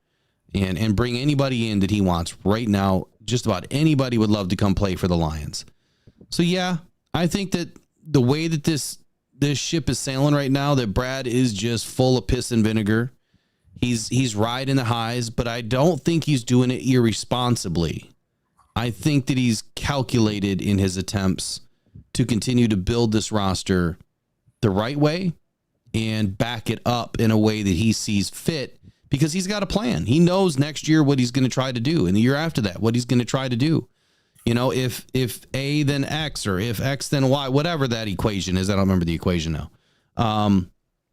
and bring anybody in that he wants right now. Just about anybody would love to come play for the Lions. So yeah, I think that the way that this ship is sailing right now, that Brad is just full of piss and vinegar. He's riding the highs, but I don't think he's doing it irresponsibly. I think that he's calculated in his attempts to continue to build this roster the right way and back it up in a way that he sees fit, because he's got a plan. He knows next year what he's going to try to do, and the year after that, what he's going to try to do. If A, then X, or if X, then Y, whatever that equation is. I don't remember the equation now.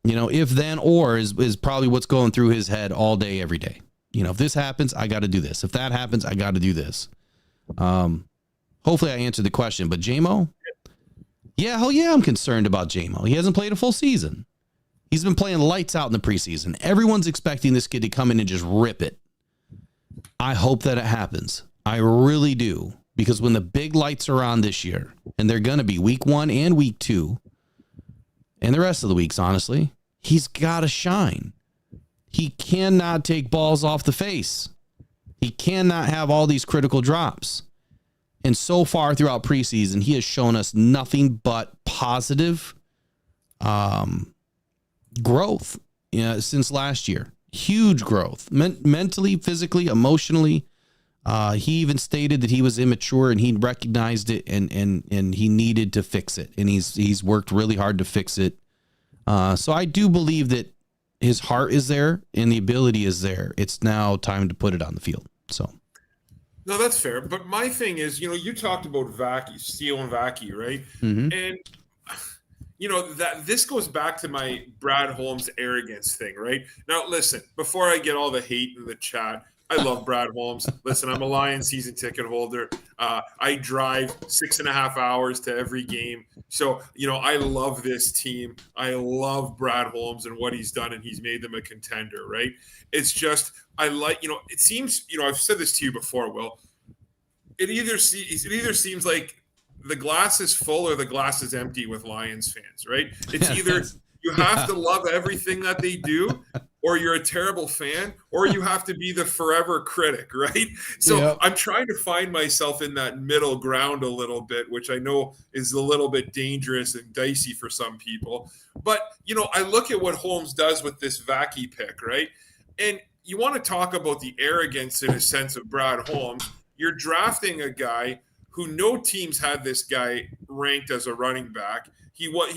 If then or is probably what's going through his head all day, every day. If this happens, I got to do this. If that happens, I got to do this. Hopefully I answered the question, but JMO? Yeah, hell yeah, I'm concerned about JMO. He hasn't played a full season. He's been playing lights out in the preseason. Everyone's expecting this kid to come in and just rip it. I hope that it happens. I really do. Because when the big lights are on this year, and they're going to be week 1 and week 2, and the rest of the weeks, honestly, he's got to shine. He cannot take balls off the face. He cannot have all these critical drops. And so far throughout preseason, he has shown us nothing but positive growth since last year. Huge growth, mentally, physically, emotionally. He even stated that he was immature and he recognized it and he needed to fix it. And he's worked really hard to fix it. So I do believe that his heart is there and the ability is there. It's now time to put it on the field. So. No, that's fair. But my thing is, you talked about Vaki, Steele and Vaki, right? Mm-hmm. And that this goes back to my Brad Holmes arrogance thing, right? Now, listen, before I get all the hate in the chat, I love Brad Holmes. Listen, I'm a Lions season ticket holder. I drive 6.5 hours to every game. So, I love this team. I love Brad Holmes and what he's done, and he's made them a contender, right? It's just, it seems, I've said this to you before, Will. It either seems like the glass is full or the glass is empty with Lions fans, right? It's either you have to love everything that they do, or you're a terrible fan, or you have to be the forever critic, right? So yep. I'm trying to find myself in that middle ground a little bit, which I know is a little bit dangerous and dicey for some people. But, I look at what Holmes does with this Vaki pick, right? And you want to talk about the arrogance in a sense of Brad Holmes. You're drafting a guy who no teams had this guy ranked as a running back. He was,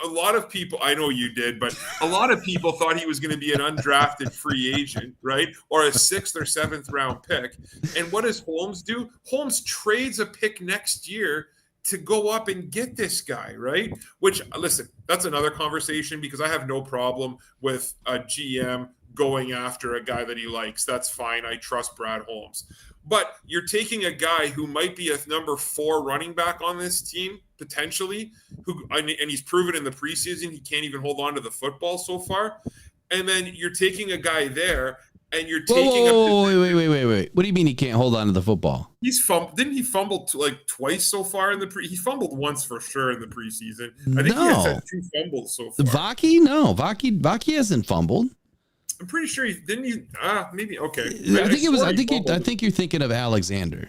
a lot of people, I know you did, but a lot of people thought he was going to be an undrafted free agent, right? Or a 6th or 7th round pick. And what does Holmes do? Holmes trades a pick next year to go up and get this guy, right? Which, listen, that's another conversation because I have no problem with a GM going after a guy that he likes. That's fine. I trust Brad Holmes. But you're taking a guy who might be a number 4 running back on this team, potentially, and he's proven in the preseason he can't even hold on to the football so far. And then you're taking a guy there, and you're taking wait. What do you mean he can't hold on to the football? Didn't he fumble like twice so far in the he fumbled once for sure in the preseason. I think he has had 2 fumbles so far. Vaki? No. Vaki hasn't fumbled. I'm pretty sure he didn't. Maybe okay. I think you're thinking of Alexander.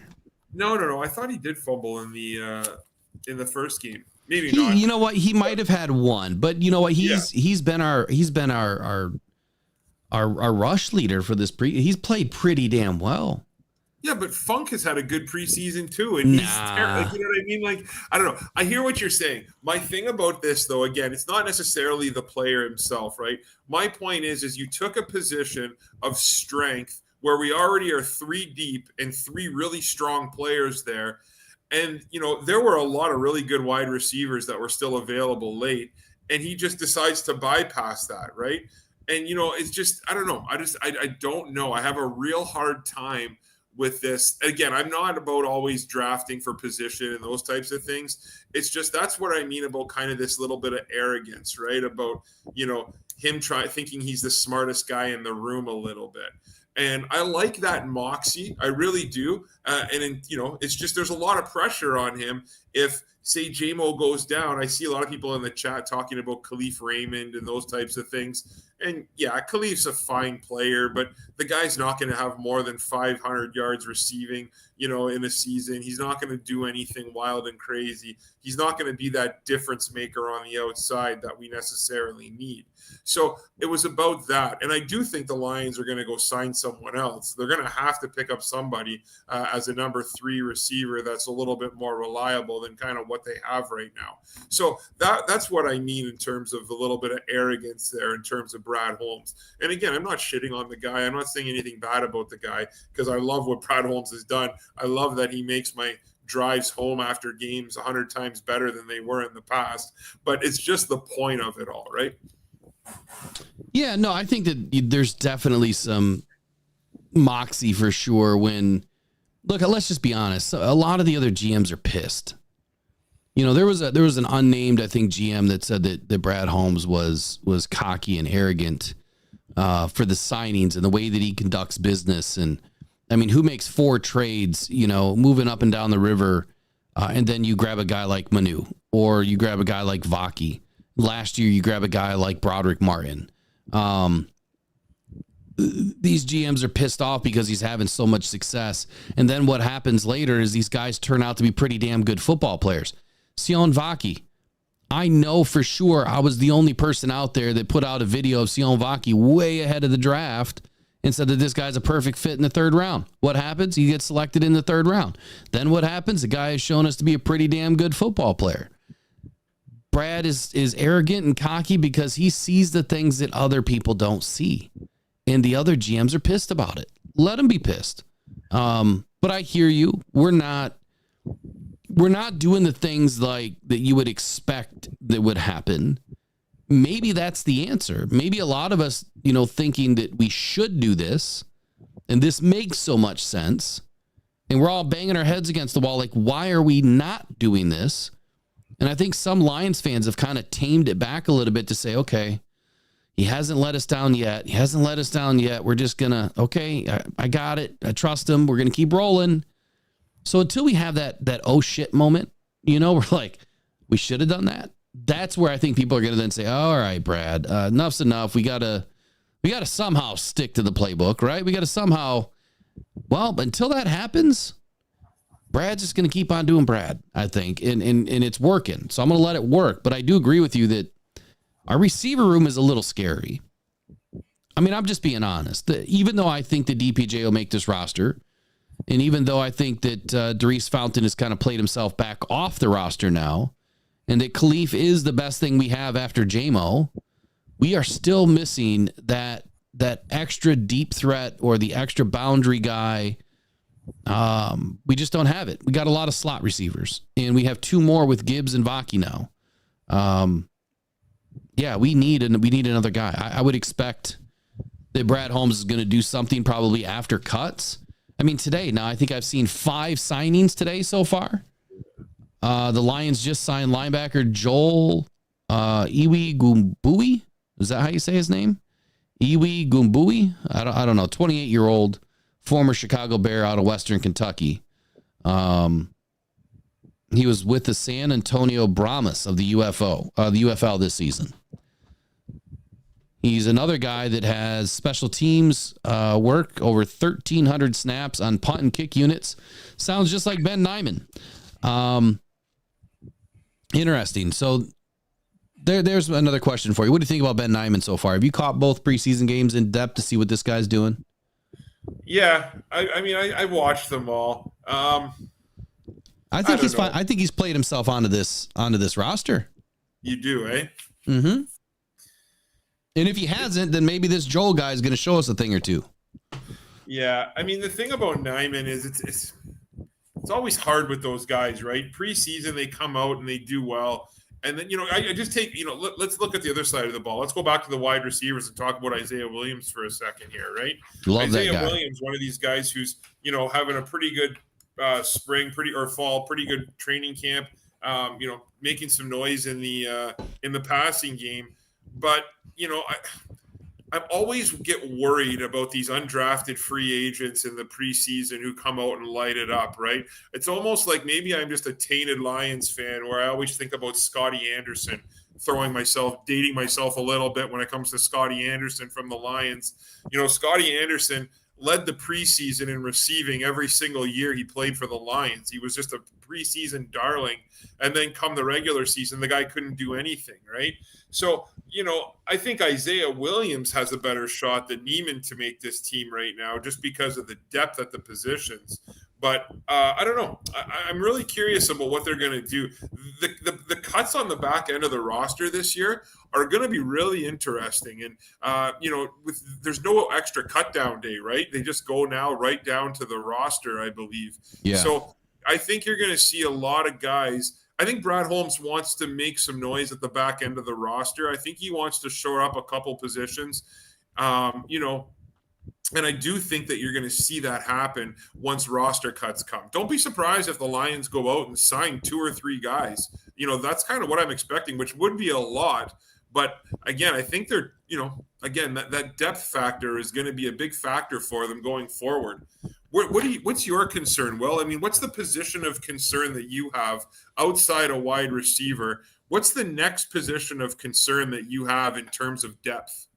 No. I thought he did fumble in the first game. Maybe not. You know what? He might have had one, but you know what? He's been our rush leader for this he's played pretty damn well. Yeah, but Funk has had a good preseason too, and he's you know what I mean? Like, I don't know. I hear what you're saying. My thing about this, though, again, it's not necessarily the player himself, right? My point is you took a position of strength where we already are 3 deep and 3 really strong players there, and you know there were a lot of really good wide receivers that were still available late, and he just decides to bypass that, right? And you know, it's just I don't know. I don't know. I have a real hard time with this. Again, I'm not about always drafting for position and those types of things. It's just that's what I mean about kind of this little bit of arrogance, right? About, you know, him thinking he's the smartest guy in the room a little bit. And I like that moxie. I really do. You know, it's just there's a lot of pressure on him. If, say, JMO goes down, I see a lot of people in the chat talking about Khalif Raymond and those types of things. And, yeah, Khalif's a fine player, but the guy's not going to have more than 500 yards receiving, you know, in a season. He's not going to do anything wild and crazy. He's not going to be that difference maker on the outside that we necessarily need. So it was about that. And I do think the Lions are going to go sign someone else. They're going to have to pick up somebody as a number 3 receiver that's a little bit more reliable than kind of what they have right now. So that's what I mean in terms of a little bit of arrogance there in terms of Brad Holmes. And again, I'm not shitting on the guy. I'm not saying anything bad about the guy because I love what Brad Holmes has done. I love that he makes my drives home after games 100 times better than they were in the past. But it's just the point of it all, right? Yeah, no, I think that there's definitely some moxie for sure when, look, let's just be honest. A lot of the other GMs are pissed. You know, there was an unnamed, I think, GM that said that Brad Holmes was cocky and arrogant for the signings and the way that he conducts business. And I mean, who makes 4 trades, you know, moving up and down the river, and then you grab a guy like Manu or you grab a guy like Vaki. Last year, you grab a guy like Broderick Martin. These GMs are pissed off because he's having so much success. And then what happens later is these guys turn out to be pretty damn good football players. Sion Vaki. I know for sure I was the only person out there that put out a video of Sion Vaki way ahead of the draft and said that this guy's a perfect fit in the 3rd round. What happens? He gets selected in the 3rd round. Then what happens? The guy has shown us to be a pretty damn good football player. Brad is arrogant and cocky because he sees the things that other people don't see. And the other GMs are pissed about it. Let them be pissed. But I hear you. We're not doing the things like that you would expect that would happen. Maybe that's the answer. Maybe a lot of us, you know, thinking that we should do this and this makes so much sense. And we're all banging our heads against the wall. Like, why are we not doing this? And I think some Lions fans have kind of tamed it back a little bit to say, okay, he hasn't let us down yet. We're just going to, okay, I got it. I trust him. We're going to keep rolling. So until we have that oh shit moment, you know, we're like, we should have done that. That's where I think people are going to then say, all right, Brad, enough's enough. We got to somehow stick to the playbook, right? We got to somehow, well, until that happens, Brad's just going to keep on doing Brad, I think. And it's working. So I'm going to let it work. But I do agree with you that our receiver room is a little scary. I mean, I'm just being honest. Even though I think the DPJ will make this roster, and even though I think that Darius Fountain has kind of played himself back off the roster now, and that Khalif is the best thing we have after JMO, we are still missing that extra deep threat or the extra boundary guy We just don't have it. We got a lot of slot receivers, and we have 2 more with Gibbs and Vaki now. Yeah, we need another guy. I would expect that Brad Holmes is going to do something probably after cuts. I mean, today, now I think I've seen 5 signings today so far. The Lions just signed linebacker Joel Iwi Gumbui. Is that how you say his name? Iwi Gumbui? I don't know. 28-year-old former Chicago Bear out of Western Kentucky. He was with the San Antonio Brahmas of the UFL this season. He's another guy that has special teams work, over 1,300 snaps on punt and kick units. Sounds just like Ben Nyman. Interesting. So there's another question for you. What do you think about Ben Nyman so far? Have you caught both preseason games in depth to see what this guy's doing? Yeah, I mean, I watched them all. I think he's fine. I think he's played himself onto this roster. You do, eh? Mm-hmm. And if he hasn't, then maybe this Joel guy is going to show us a thing or two. Yeah, I mean, the thing about Nyman is it's always hard with those guys, right? Preseason, they come out and they do well. And then, I just take, let's look at the other side of the ball. Let's go back to the wide receivers and talk about Isaiah Williams for a second here, right? Love Isaiah that guy. Williams, one of these guys who's, having a pretty good spring, fall, pretty good training camp, making some noise in the passing game. But, I always get worried about these undrafted free agents in the preseason who come out and light it up, right? It's almost like maybe I'm just a tainted Lions fan where I always think about Scotty Anderson, dating myself a little bit when it comes to Scotty Anderson from the Lions. Scotty Anderson led the preseason in receiving every single year he played for the Lions. He was just a preseason darling. And then come the regular season, the guy couldn't do anything, right? So, I think Isaiah Williams has a better shot than Neiman to make this team right now just because of the depth at the positions. But I don't know. I'm really curious about what they're going to do. The cuts on the back end of the roster this year are going to be really interesting. And, there's no extra cut down day, right? They just go now right down to the roster, I believe. Yeah. So I think you're going to see a lot of guys. I think Brad Holmes wants to make some noise at the back end of the roster. I think he wants to shore up a couple positions, and I do think that you're going to see that happen once roster cuts come. Don't be surprised if the Lions go out and sign 2 or 3 guys. That's kind of what I'm expecting, which would be a lot. But again, I think they're, that depth factor is going to be a big factor for them going forward. What's your concern? Well, I mean, what's the position of concern that you have outside a wide receiver? What's the next position of concern that you have in terms of depth?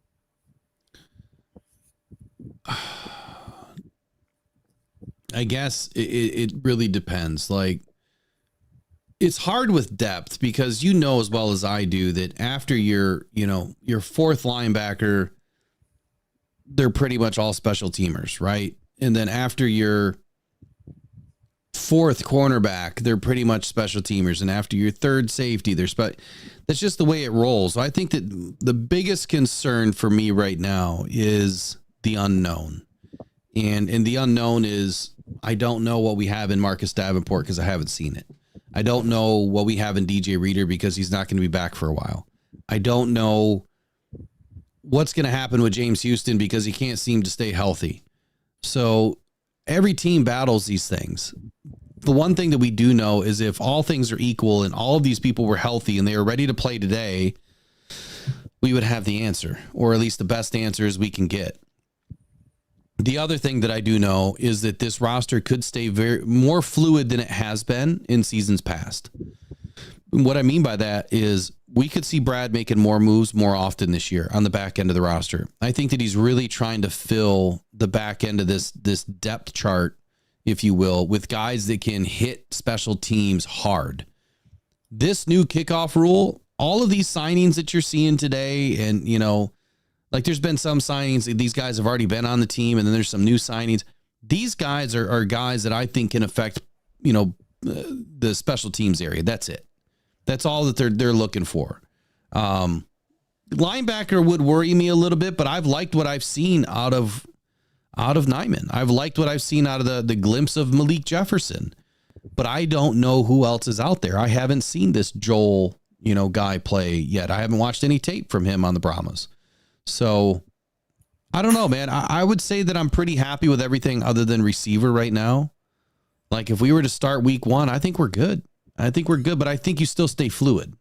I guess it really depends. Like, it's hard with depth because as well as I do that after your 4th linebacker, they're pretty much all special teamers, right? And then after your 4th cornerback, they're pretty much special teamers. And after your 3rd safety, that's just the way it rolls. So I think that the biggest concern for me right now is the unknown. And the unknown is I don't know what we have in Marcus Davenport because I haven't seen it. I don't know what we have in DJ Reader because he's not going to be back for a while. I don't know what's going to happen with James Houston because he can't seem to stay healthy. So every team battles these things. The one thing that we do know is if all things are equal and all of these people were healthy and they are ready to play today, we would have the answer, or at least the best answers we can get. The other thing that I do know is that this roster could stay more fluid than it has been in seasons past. What I mean by that is we could see Brad making more moves more often this year on the back end of the roster. I think that he's really trying to fill the back end of this depth chart, if you will, with guys that can hit special teams hard. This new kickoff rule, all of these signings that you're seeing today, and, like there's been some signings that these guys have already been on the team, and then there's some new signings. These guys are guys that I think can affect, the special teams area. That's it. That's all that they're looking for. Linebacker would worry me a little bit, but I've liked what I've seen out of out of Nyman. I've liked what I've seen out of the glimpse of Malik Jefferson, but I don't know who else is out there. I haven't seen this Joel, guy play yet. I haven't watched any tape from him on the Brahmas. So I don't know, man. I would say that I'm pretty happy with everything other than receiver right now. Like if we were to start week 1, I think we're good. But I think you still stay fluid.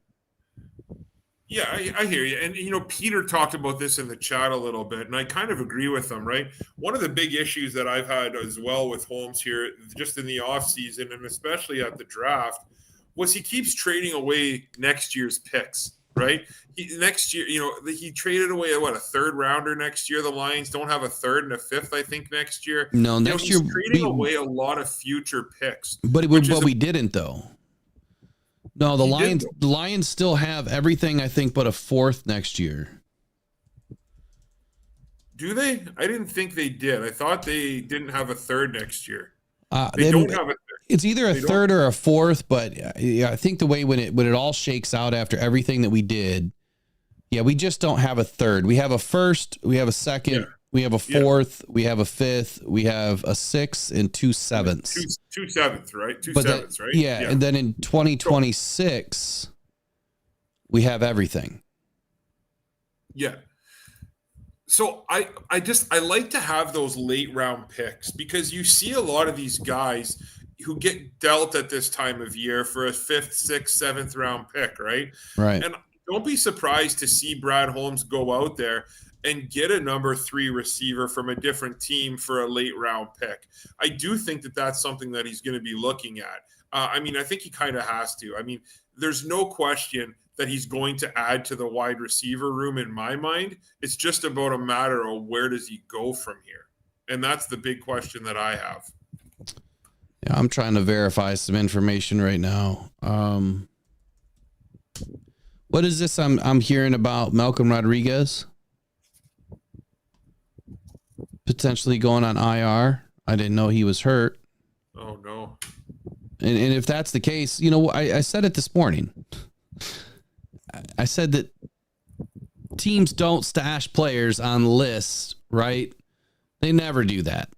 Yeah, I hear you. And, Peter talked about this in the chat a little bit, and I kind of agree with him, right? One of the big issues that I've had as well with Holmes here, just in the offseason and especially at the draft, was he keeps trading away next year's picks, right? Next year, he traded away, a third rounder next year. The Lions don't have a third and a fifth, I think, next year. No, next year. He's trading away a lot of future picks. But we didn't, though. No, the Lions still have everything, I think, but a fourth next year. Do they? I didn't think they did. I thought they didn't have a third next year. They don't have a third. It's either a third or a fourth, but I think the way when it all shakes out after everything that we did, we just don't have a third. We have a first, we have a second, we have a fourth, we have a fifth, we have a sixth, and 2 sevenths. Two sevenths, right? Two sevenths, right? Yeah, and then in 2026, we have everything. Yeah. So I like to have those late round picks because you see a lot of these guys who get dealt at this time of year for a 5th, 6th, 7th round pick, right? Right. And don't be surprised to see Brad Holmes go out there and get a number 3 receiver from a different team for a late round pick. I do think that that's something that he's going to be looking at. I think he kind of has to. There's no question that he's going to add to the wide receiver room in my mind. It's just about a matter of where does he go from here? And that's the big question that I have. Yeah, I'm trying to verify some information right now. What is this I'm hearing about Malcolm Rodriguez? Potentially going on IR. I didn't know he was hurt. Oh, no. And if that's the case, I said it this morning. I said that teams don't stash players on lists, right? They never do that.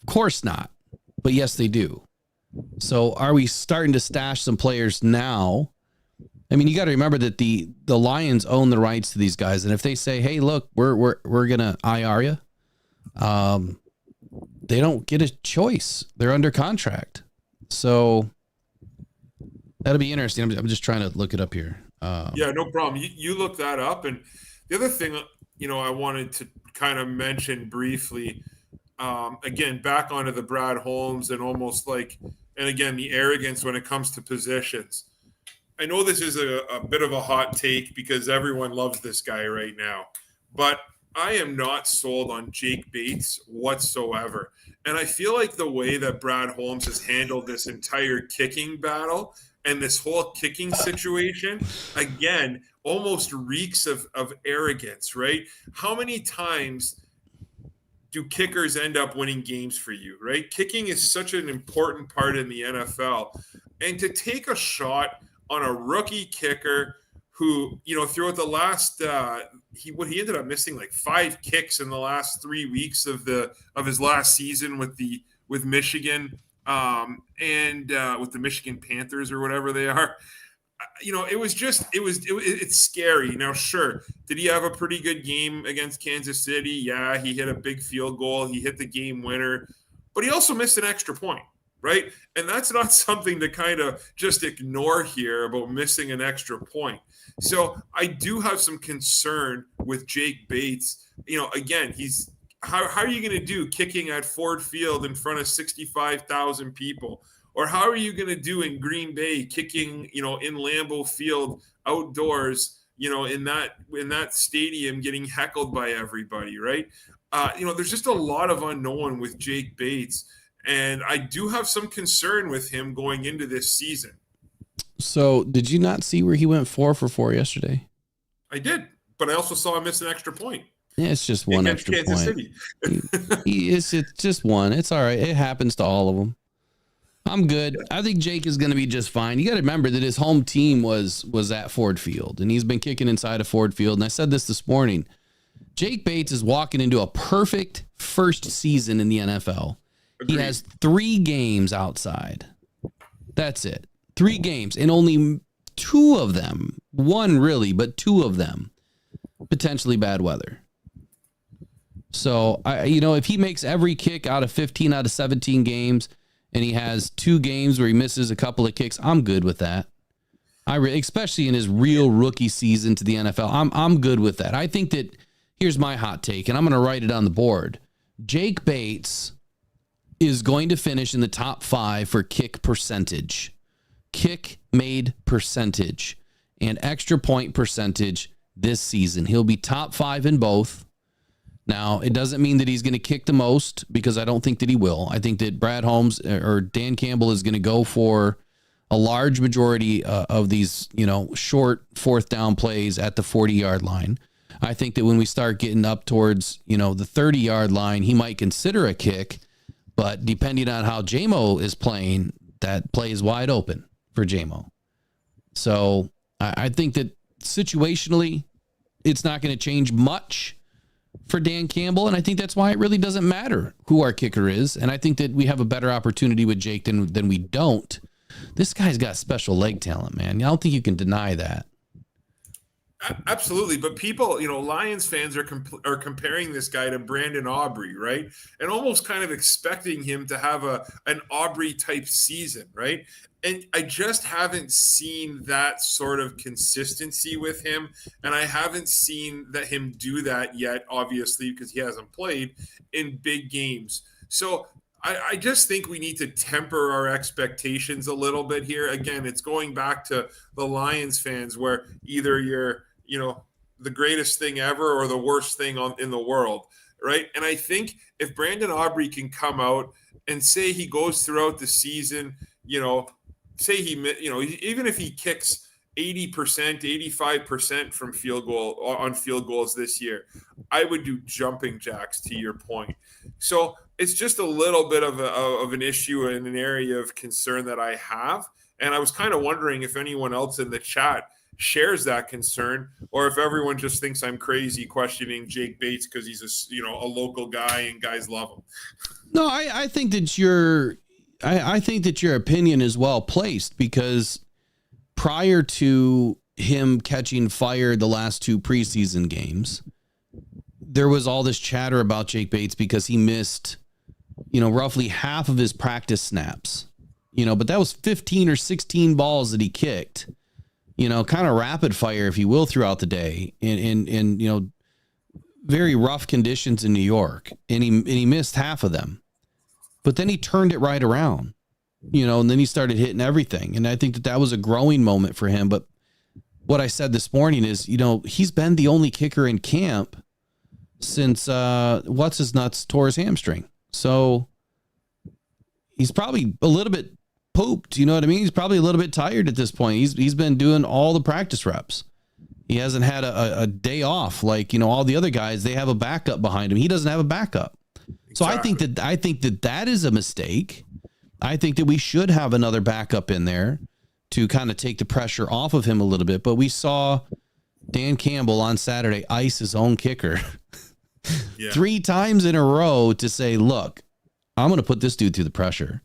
Of course not. But yes, they do. So are we starting to stash some players now? You got to remember that the Lions own the rights to these guys. And if they say, hey, look, we're going to IR you, they don't get a choice. They're under contract. So that'll be interesting. I'm just trying to look it up here. Yeah, no problem. You look that up. And the other thing, I wanted to kind of mention briefly, again, back onto the Brad Holmes and almost and again, the arrogance when it comes to positions. I know this is a bit of a hot take because everyone loves this guy right now, but I am not sold on Jake Bates whatsoever. And I feel like the way that Brad Holmes has handled this entire kicking battle and this whole kicking situation, again, almost reeks of arrogance, right? How many times do kickers end up winning games for you, right? Kicking is such an important part in the NFL. And to take a shot on a rookie kicker who, throughout the last, he ended up missing 5 kicks in the last 3 weeks of his last season with Michigan, and with the Michigan Panthers or whatever they are. It's scary. Now, sure, did he have a pretty good game against Kansas City? Yeah, he hit a big field goal. He hit the game winner, but he also missed an extra point. Right. And that's not something to kind of just ignore here about missing an extra point. So I do have some concern with Jake Bates. Again, how are you going to do kicking at Ford Field in front of 65,000 people? Or how are you going to do in Green Bay kicking, in Lambeau Field outdoors, in that stadium getting heckled by everybody. Right. There's just a lot of unknown with Jake Bates. And I do have some concern with him going into this season. So did you not see where he went 4 for 4 yesterday? I did, but I also saw him miss an extra point. Yeah, it's just one extra Kansas point. It's just one. It's all right. It happens to all of them. I'm good. I think Jake is going to be just fine. You got to remember that his home team was at Ford Field, and he's been kicking inside of Ford Field. And I said this morning. Jake Bates is walking into a perfect first season in the NFL. Agreed. He has 3 games outside. That's it. 3 games, and only 2 of them, 1 really, but 2 of them, potentially bad weather. So, if he makes every kick out of 15 out of 17 games, and he has 2 games where he misses a couple of kicks, I'm good with that. Especially in his real rookie season to the NFL, I'm good with that. I think that, here's my hot take, and I'm going to write it on the board. Jake Bates is going to finish in the top 5 for kick percentage, kick made percentage, and extra point percentage this season. He'll be top 5 in both. Now, it doesn't mean that he's going to kick the most, because I don't think that he will. I think that Brad Holmes or Dan Campbell is going to go for a large majority of these, short 4th down plays at the 40-yard line. I think that when we start getting up towards, the 30-yard line, he might consider a kick, but depending on how JMO is playing, that play is wide open for JMO. So I think that situationally, it's not going to change much for Dan Campbell, and I think that's why it really doesn't matter who our kicker is, and I think that we have a better opportunity with Jake than we don't. This guy's got special leg talent, man. I don't think you can deny that. Absolutely, but people, Lions fans are comparing this guy to Brandon Aubrey, right? And almost kind of expecting him to have an Aubrey type season, right? And I just haven't seen that sort of consistency with him, and I haven't seen him do that yet, obviously, because he hasn't played in big games. So I just think we need to temper our expectations a little bit here. Again, it's going back to the Lions fans, where either you're the greatest thing ever or the worst thing in the world, right? And I think if Brandon Aubrey can come out and say he goes throughout the season, say even if he kicks 80%, 85% from field goals this year, I would do jumping jacks, to your point. So it's just a little bit of an issue and an area of concern that I have. And I was kind of wondering if anyone else in the chat shares that concern, or if everyone just thinks I'm crazy questioning Jake Bates because he's a local guy and guys love him. No, I think that I think that your opinion is well placed, because prior to him catching fire the last 2 preseason games, there was all this chatter about Jake Bates because he missed, roughly half of his practice snaps, but that was 15 or 16 balls that he kicked, kind of rapid fire, if you will, throughout the day in very rough conditions in New York. And he missed half of them, but then he turned it right around, and then he started hitting everything. And I think that was a growing moment for him. But what I said this morning is, he's been the only kicker in camp since what's his nuts tore his hamstring. So he's probably a little bit pooped. You know what I mean? He's probably a little bit tired at this point. He's been doing all the practice reps. He hasn't had a day off like, all the other guys. They have a backup behind him. He doesn't have a backup. Exactly. So I think that is a mistake. I think that we should have another backup in there to kind of take the pressure off of him a little bit. But we saw Dan Campbell on Saturday ice his own kicker 3 times in a row to say, look, I'm going to put this dude through the pressure.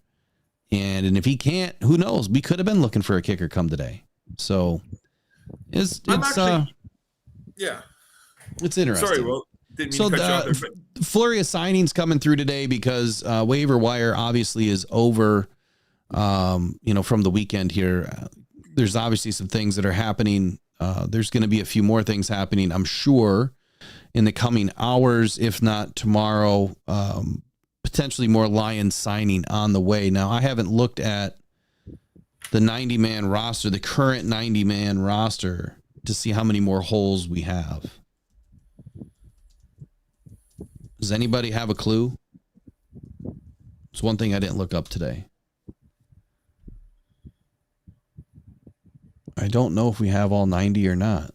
And if he can't, who knows? We could have been looking for a kicker come today. So it's interesting. Sorry, Will. Didn't mean to cut you off there, but flurry of signings coming through today, because waiver wire obviously is over. From the weekend here, there's obviously some things that are happening. There's going to be a few more things happening, I'm sure, in the coming hours, if not tomorrow. Potentially more Lions signing on the way. Now, I haven't looked at the 90-man roster, the current 90-man roster, to see how many more holes we have. Does anybody have a clue? It's one thing I didn't look up today. I don't know if we have all 90 or not.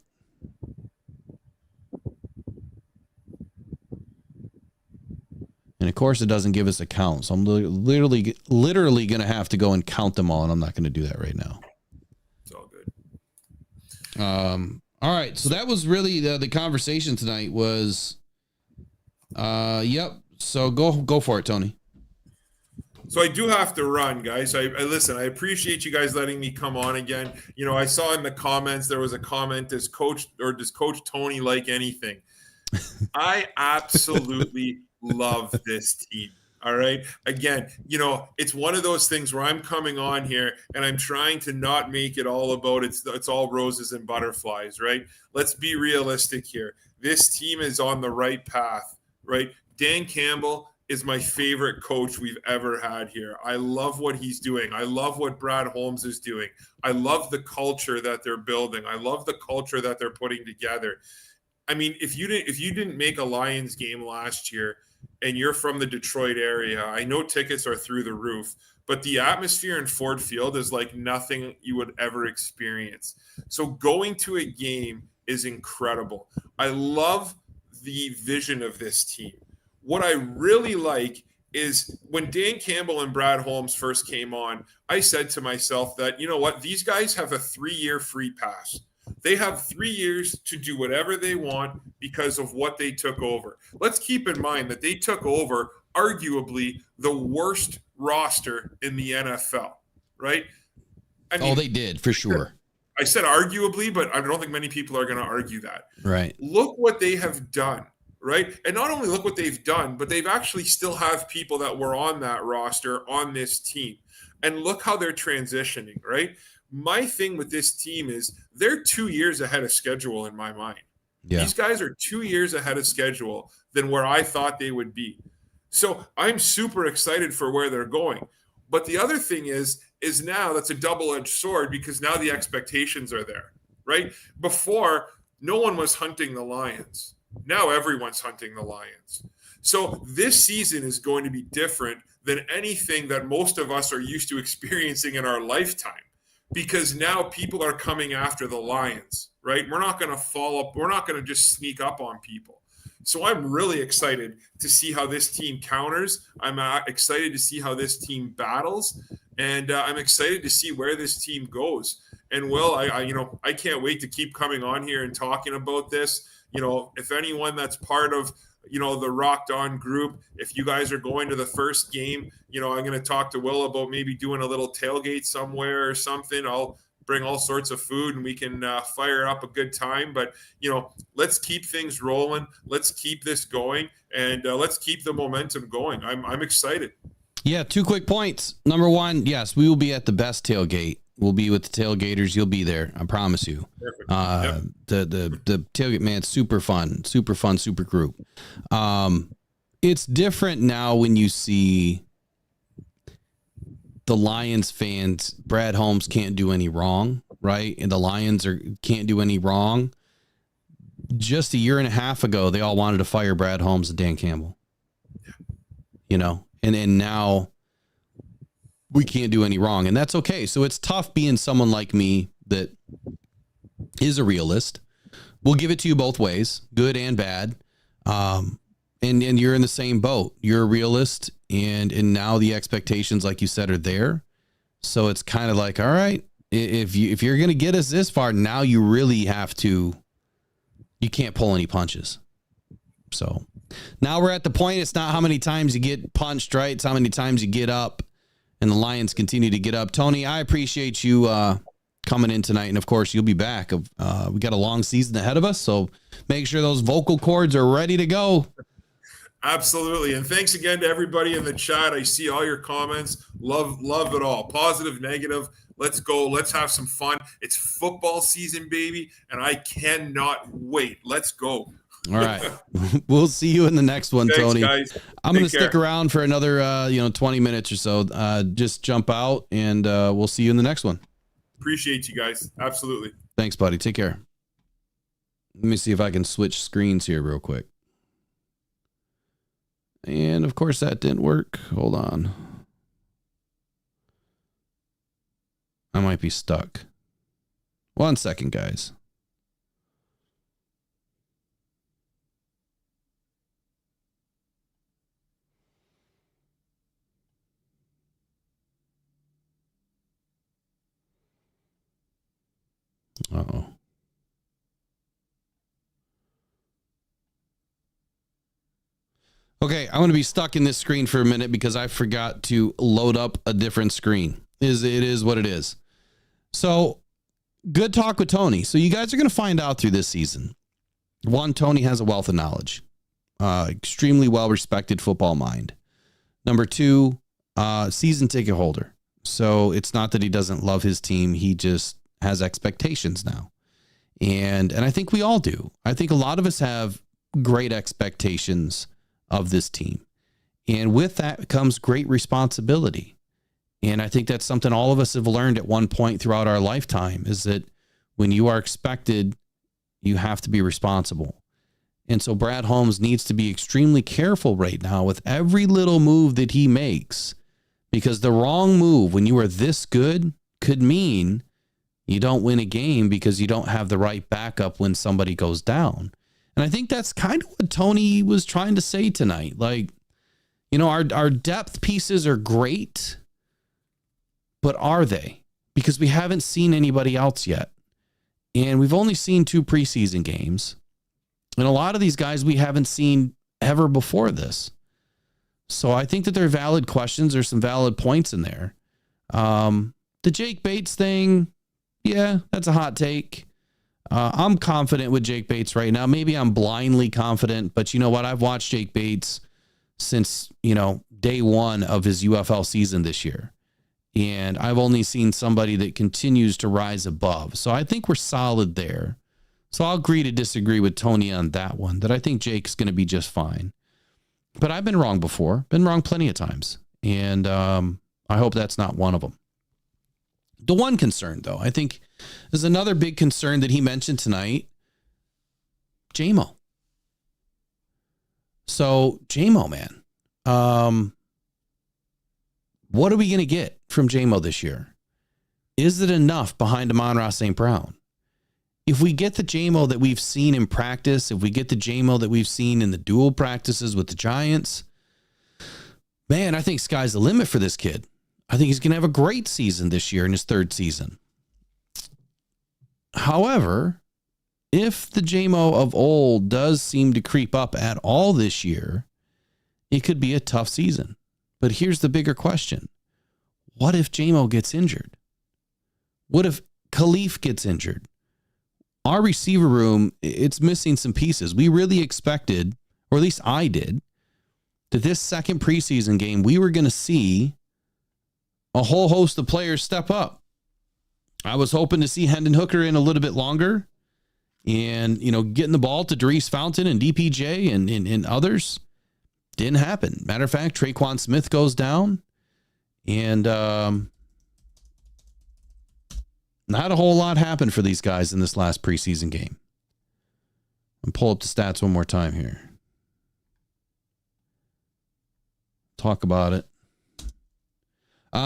And of course, it doesn't give us a count. So I'm literally going to have to go and count them all, and I'm not going to do that right now. It's all good. All right. So that was really the conversation tonight, was Yep. So go for it, Tony. So I do have to run, guys. I listen. I appreciate you guys letting me come on again. You know, I saw in the comments there was a comment: does Coach Tony like anything? I absolutely love this team. All right. Again, you know, it's one of those things where I'm coming on here and I'm trying to not make it all about it's all roses and butterflies, right? Let's be realistic here. This team is on the right path, right? Dan Campbell is my favorite coach we've ever had here. I love what he's doing. I love what Brad Holmes is doing. I love the culture that they're building. I love the culture that they're putting together. I mean, if you didn't make a Lions game last year and you're from the Detroit area, I know tickets are through the roof, but the atmosphere in Ford Field is like nothing you would ever experience. So going to a game is incredible. I love the vision of this team. What I really like is when Dan Campbell and Brad Holmes first came on, I said to myself that, you know what, these guys have a 3-year free pass. They have 3 years to do whatever they want because of what they took over. Let's keep in mind that they took over arguably the worst roster in the NFL, right? I mean, they did for sure. I said arguably, but I don't think many people are going to argue that. Right. Look what they have done, right? And not only look what they've done, but they've actually still have people that were on that roster on this team. And look how they're transitioning, right? My thing with this team is they're 2 years ahead of schedule in my mind. Yeah. These guys are 2 years ahead of schedule than where I thought they would be. So I'm super excited for where they're going. But the other thing is now that's a double-edged sword because now the expectations are there, right? Before, no one was hunting the Lions. Now everyone's hunting the Lions. So this season is going to be different than anything that most of us are used to experiencing in our lifetime. Because now people are coming after the Lions, right? We're not going to fall up. We're not going to just sneak up on people. So I'm really excited to see how this team counters. I'm excited to see how this team battles, and I'm excited to see where this team goes. And Will, I can't wait to keep coming on here and talking about this. You know, if anyone that's part of the Rocked On group, if you guys are going to the first game, I'm going to talk to Will about maybe doing a little tailgate somewhere or something. I'll bring all sorts of food and we can fire up a good time. But, let's keep things rolling. Let's keep this going and let's keep the momentum going. I'm excited. Yeah. 2 quick points. Number one, yes, we will be at the best tailgate. We'll be with the tailgaters. You'll be there. I promise you. Yep. The tailgate, man, super fun, super group. It's different now when you see the Lions fans. Brad Holmes can't do any wrong, right? And the Lions can't do any wrong. Just a year and a half ago, they all wanted to fire Brad Holmes and Dan Campbell. And then now we can't do any wrong, and that's okay. So it's tough being someone like me that is a realist. We'll give it to you both ways, good and bad. And you're in the same boat. You're a realist, and now the expectations, like you said, are there. So it's kind of like, all right, if you're going to get us this far, now you really have to. You can't pull any punches. So now we're at the point. It's not how many times you get punched, right? It's how many times you get up. And the Lions continue to get up. Tony, I appreciate you coming in tonight. And, of course, you'll be back. We got a long season ahead of us, so make sure those vocal cords are ready to go. Absolutely. And thanks again to everybody in the chat. I see all your comments. Love it all. Positive, negative. Let's go. Let's have some fun. It's football season, baby, and I cannot wait. Let's go. All right. We'll see you in the next one, Thanks, Tony. Guys. I'm going to stick around for another 20 minutes or so. Just jump out and we'll see you in the next one. Appreciate you guys. Absolutely. Thanks, buddy. Take care. Let me see if I can switch screens here real quick. And of course that didn't work. Hold on. I might be stuck. 1 second, guys. Uh-oh. Okay, I'm going to be stuck in this screen for a minute because I forgot to load up a different screen. It is what it is. So, good talk with Tony. So, you guys are going to find out through this season. One, Tony has a wealth of knowledge. Extremely well-respected football mind. Number two, season ticket holder. So, it's not that he doesn't love his team. He just has expectations now. And I think we all do. I think a lot of us have great expectations of this team. And with that comes great responsibility. And I think that's something all of us have learned at one point throughout our lifetime, is that when you are expected, you have to be responsible. And so Brad Holmes needs to be extremely careful right now with every little move that he makes, because the wrong move when you are this good could mean you don't win a game because you don't have the right backup when somebody goes down. And I think that's kind of what Tony was trying to say tonight. Like, you know, our depth pieces are great, but are they? Because we haven't seen anybody else yet. And we've only seen 2 preseason games. And a lot of these guys we haven't seen ever before this. So I think that they're valid questions. There's some valid points in there. The Jake Bates thing, yeah, that's a hot take. I'm confident with Jake Bates right now. Maybe I'm blindly confident, but you know what? I've watched Jake Bates since, day one of his UFL season this year. And I've only seen somebody that continues to rise above. So I think we're solid there. So I'll agree to disagree with Tony on that one, that I think Jake's going to be just fine. But I've been wrong before, been wrong plenty of times. And I hope that's not one of them. The one concern, though, I think is another big concern that he mentioned tonight, JMO. So, JMO, man, what are we going to get from JMO this year? Is it enough behind Amon-Ra St. Brown? If we get the JMO that we've seen in practice, if we get the JMO that we've seen in the dual practices with the Giants, man, I think sky's the limit for this kid. I think he's going to have a great season this year in his 3rd season. However, if the JMO of old does seem to creep up at all this year, it could be a tough season. But here's the bigger question. What if JMO gets injured? What if Khalif gets injured? Our receiver room, it's missing some pieces. We really expected, or at least I did, that this second preseason game, we were going to see a whole host of players step up. I was hoping to see Hendon Hooker in a little bit longer and, getting the ball to Darius Fountain and DPJ and others. Didn't happen. Matter of fact, Traquan Smith goes down and not a whole lot happened for these guys in this last preseason game. I'll pull up the stats one more time here. Talk about it.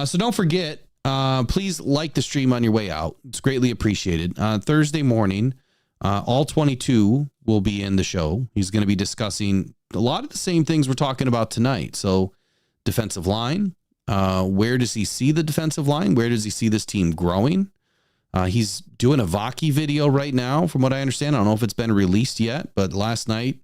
So don't forget, please like the stream on your way out. It's greatly appreciated. Thursday morning, all 22 will be in the show. He's going to be discussing a lot of the same things we're talking about tonight. So defensive line, where does he see the defensive line? Where does he see this team growing? He's doing a Vaki video right now, from what I understand. I don't know if it's been released yet, but last night,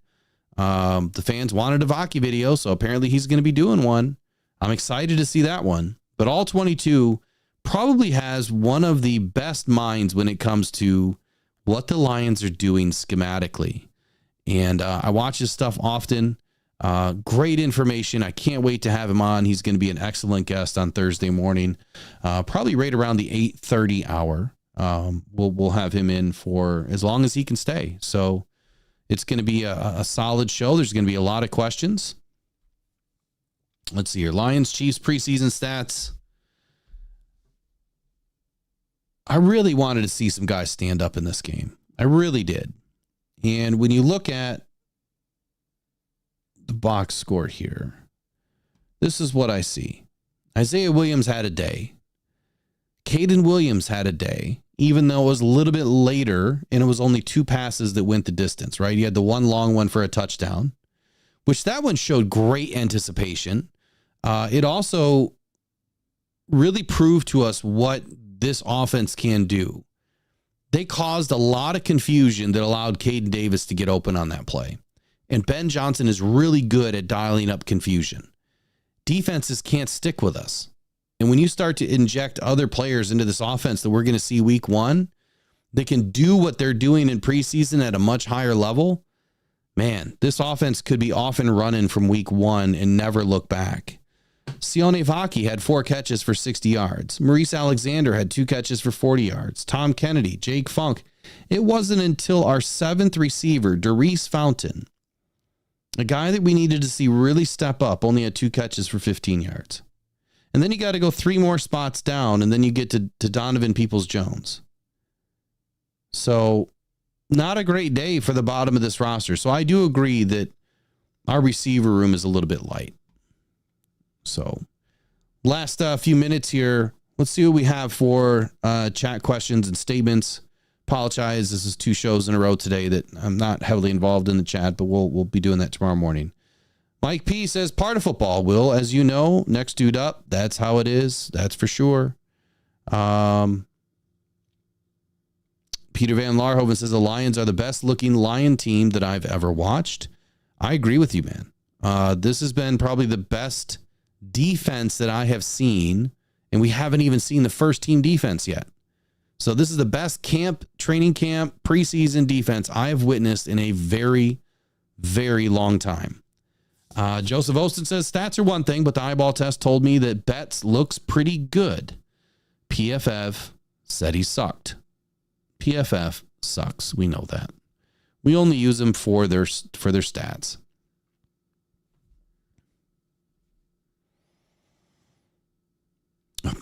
the fans wanted a Vaki video, so apparently he's going to be doing one. I'm excited to see that one. But all 22 probably has one of the best minds when it comes to what the Lions are doing schematically. And I watch his stuff often. Great information. I can't wait to have him on. He's going to be an excellent guest on Thursday morning, probably right around the 8:30 hour. We'll have him in for as long as he can stay. So it's going to be a solid show. There's going to be a lot of questions. Let's see here. Lions, Chiefs preseason stats. I really wanted to see some guys stand up in this game. I really did. And when you look at the box score here, this is what I see. Isaiah Williams had a day. Caden Williams had a day, even though it was a little bit later and it was only 2 passes that went the distance, right? He had the one long one for a touchdown, which that one showed great anticipation. It also really proved to us what this offense can do. They caused a lot of confusion that allowed Caden Davis to get open on that play. And Ben Johnson is really good at dialing up confusion. Defenses can't stick with us. And when you start to inject other players into this offense that we're going to see week 1, they can do what they're doing in preseason at a much higher level. Man, this offense could be off and running from week 1 and never look back. Sione Vaki had 4 catches for 60 yards. Maurice Alexander had 2 catches for 40 yards. Tom Kennedy, Jake Funk. It wasn't until our 7th receiver, Darius Fountain, a guy that we needed to see really step up, only had 2 catches for 15 yards. And then you got to go 3 more spots down, and then you get to Donovan Peoples-Jones. So not a great day for the bottom of this roster. So I do agree that our receiver room is a little bit light. So last few minutes here, let's see what we have for chat questions and statements. Apologize, this is 2 shows in a row today that I'm not heavily involved in the chat, but we'll be doing that tomorrow morning. Mike P says, part of football, Will, as you know, next dude up. That's how it is. That's for sure. Peter Van Larhoven says the Lions are the best looking Lion team that I've ever watched. I agree with you, man. This has been probably the best defense that I have seen, and we haven't even seen the first team defense yet. So this is the best training camp, preseason defense I have witnessed in a very, very long time. Joseph Ostin says stats are one thing, but the eyeball test told me that Betts looks pretty good. PFF said he sucked. PFF sucks. We know that. We only use them for their stats.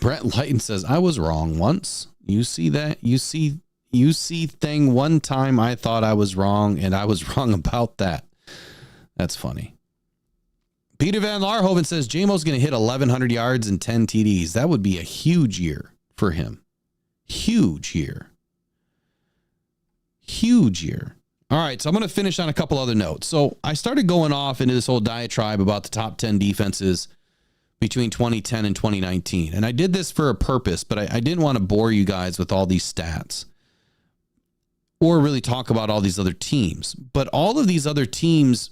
Brett Lighton says, I was wrong once. You see that? You see thing one time I thought I was wrong, and I was wrong about that. That's funny. Peter Van Larhoven says Jamo's going to hit 1,100 yards and 10 TDs. That would be a huge year for him. Huge year. Huge year. All right, so I'm going to finish on a couple other notes. So I started going off into this whole diatribe about the top 10 defenses between 2010 and 2019. And I did this for a purpose, but I didn't want to bore you guys with all these stats or really talk about all these other teams. But all of these other teams,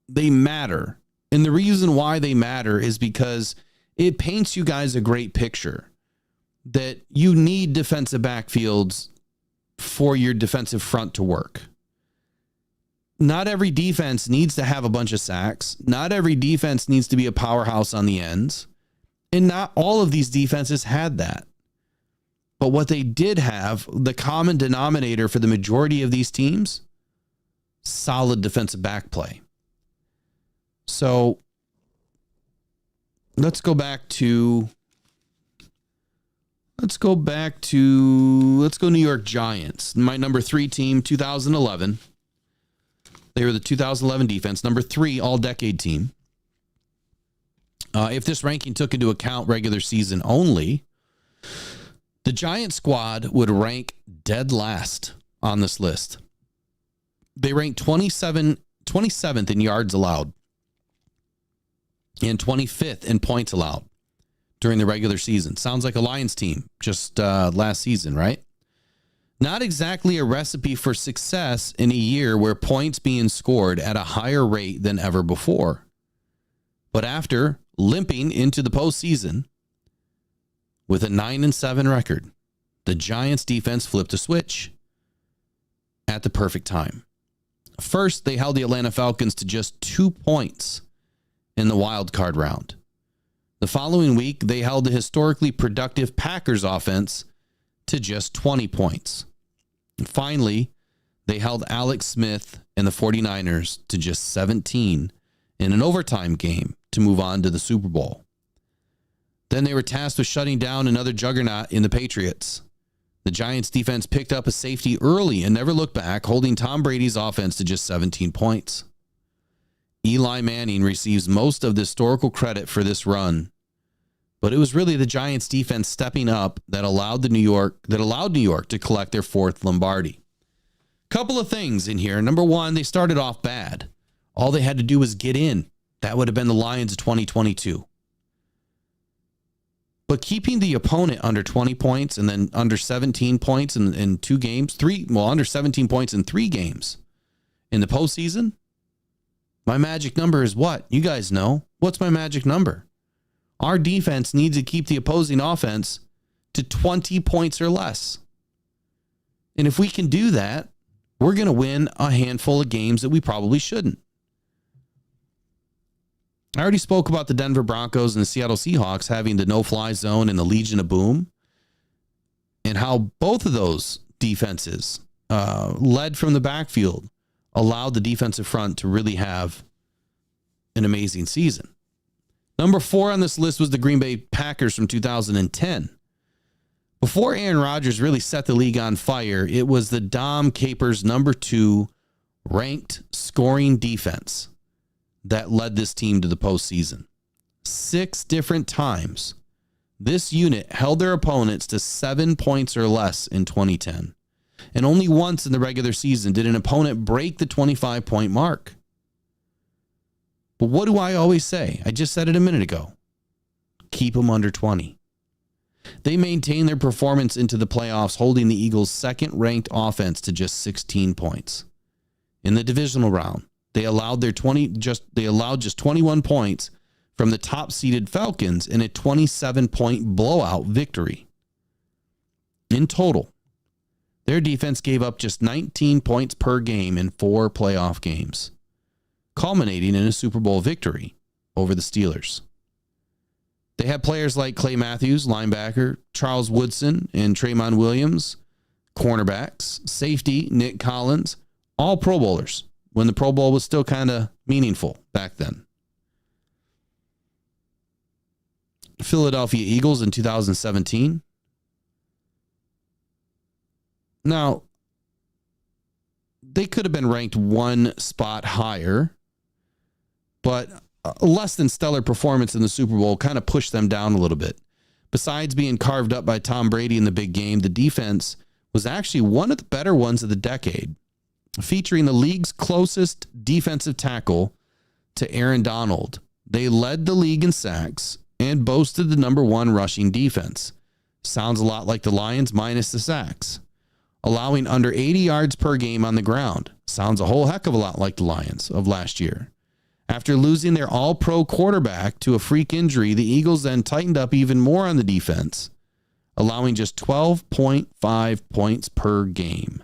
they matter. And the reason why they matter is because it paints you guys a great picture that you need defensive backfields for your defensive front to work. Not every defense needs to have a bunch of sacks. Not every defense needs to be a powerhouse on the ends. And not all of these defenses had that. But what they did have, the common denominator for the majority of these teams, solid defensive back play. So let's go New York Giants. My number 3 team, 2011. They were the 2011 defense. Number 3 all-decade team. If this ranking took into account regular season only, the Giant squad would rank dead last on this list. They ranked 27th in yards allowed and 25th in points allowed during the regular season. Sounds like a Lions team just last season, right? Not exactly a recipe for success in a year where points being scored at a higher rate than ever before. But after limping into the postseason with a 9-7 record, the Giants defense flipped a switch at the perfect time. First, they held the Atlanta Falcons to just 2 points in the wild card round. The following week, they held the historically productive Packers offense to just 20 points. And finally, they held Alex Smith and the 49ers to just 17 in an overtime game to move on to the Super Bowl. Then they were tasked with shutting down another juggernaut in the Patriots. The Giants defense picked up a safety early and never looked back, holding Tom Brady's offense to just 17 points. Eli Manning receives most of the historical credit for this run, but it was really the Giants defense stepping up that allowed New York to collect their 4th Lombardi. Couple of things in here. Number 1, they started off bad. All they had to do was get in. That would have been the Lions of 2022. But keeping the opponent under 20 points and then under 17 points in 2 games, under 17 points in 3 games in the postseason, My magic number is what? You guys know. What's my magic number? Our defense needs to keep the opposing offense to 20 points or less. And if we can do that, we're going to win a handful of games that we probably shouldn't. I already spoke about the Denver Broncos and the Seattle Seahawks having the no-fly zone and the Legion of Boom, and how both of those defenses, led from the backfield, allowed the defensive front to really have an amazing season. Number 4 on this list was the Green Bay Packers from 2010. Before Aaron Rodgers really set the league on fire, it was the Dom Capers number 2 ranked scoring defense that led this team to the postseason. 6 different times, this unit held their opponents to 7 points or less in 2010. And only once in the regular season did an opponent break the 25-point mark. But what do I always say? I just said it a minute ago. Keep them under 20. They maintained their performance into the playoffs, holding the Eagles' second-ranked offense to just 16 points. In the divisional round, they allowed just 21 points from the top-seeded Falcons in a 27-point blowout victory. In total, their defense gave up just 19 points per game in 4 playoff games, culminating in a Super Bowl victory over the Steelers. They had players like Clay Matthews, linebacker, Charles Woodson, and Traymon Williams, cornerbacks, safety, Nick Collins, all Pro Bowlers when the Pro Bowl was still kind of meaningful back then. Philadelphia Eagles in 2017. Now, they could have been ranked 1 spot higher, but a less than stellar performance in the Super Bowl kind of pushed them down a little bit. Besides being carved up by Tom Brady in the big game, the defense was actually one of the better ones of the decade, featuring the league's closest defensive tackle to Aaron Donald. They led the league in sacks and boasted the number 1 rushing defense. Sounds a lot like the Lions minus the sacks. Allowing under 80 yards per game on the ground. Sounds a whole heck of a lot like the Lions of last year. After losing their all-pro quarterback to a freak injury, the Eagles then tightened up even more on the defense, allowing just 12.5 points per game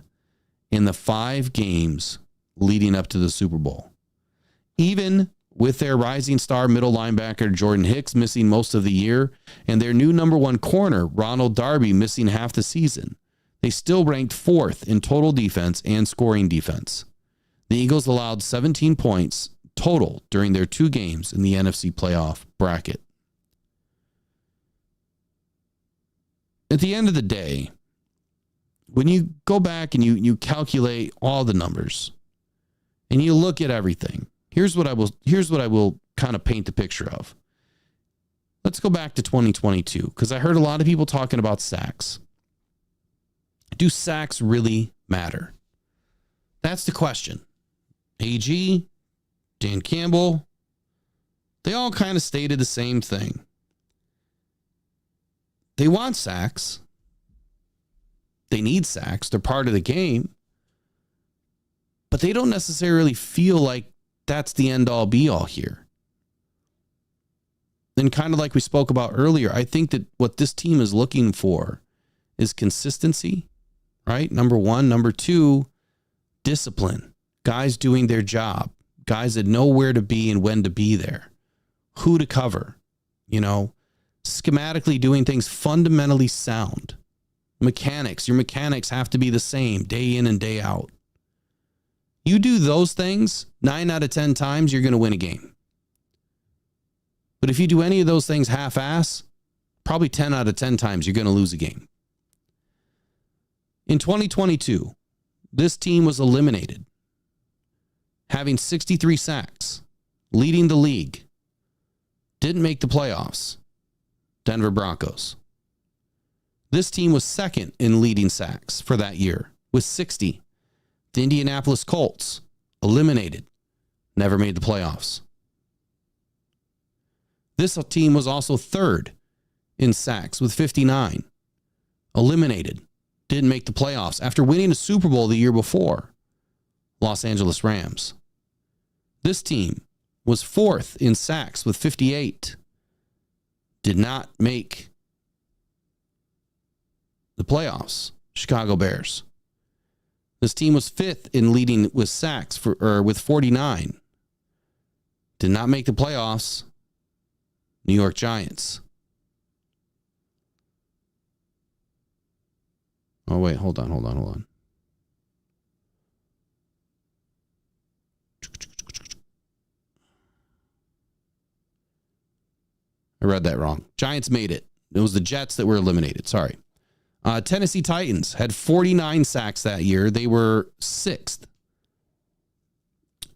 in the 5 games leading up to the Super Bowl. Even with their rising star middle linebacker Jordan Hicks missing most of the year and their new number 1 corner Ronald Darby missing half the season, they still ranked 4th in total defense and scoring defense. The Eagles allowed 17 points total during their 2 games in the NFC playoff bracket. At the end of the day, when you go back and you calculate all the numbers and you look at everything, here's what I will kind of paint the picture of. Let's go back to 2022 because I heard a lot of people talking about sacks. Do sacks really matter? That's the question. AG, Dan Campbell, they all kind of stated the same thing. They want sacks. They need sacks. They're part of the game. But they don't necessarily feel like that's the end-all be-all here. And kind of like we spoke about earlier, I think that what this team is looking for is consistency, right? Number 1. Number 2, discipline. Guys doing their job. Guys that know where to be and when to be there. Who to cover. Schematically doing things fundamentally sound. Mechanics. Your mechanics have to be the same day in and day out. You do those things 9 out of 10 times, you're going to win a game. But if you do any of those things half-ass, probably 10 out of 10 times you're going to lose a game. In 2022, this team was eliminated, having 63 sacks, leading the league. Didn't make the playoffs. Denver Broncos. This team was second in leading sacks for that year with 60. The Indianapolis Colts, eliminated, never made the playoffs. This team was also third in sacks with 59. Eliminated, didn't make the playoffs after winning a Super Bowl the year before. Los Angeles Rams. This team was fourth in sacks with 58. Did not make the playoffs. Chicago Bears. This team was fifth in leading with sacks with 49. Did not make the playoffs. New York Giants. Oh, wait, hold on. I read that wrong. Giants made it. It was the Jets that were eliminated. Sorry. Tennessee Titans had 49 sacks that year. They were sixth.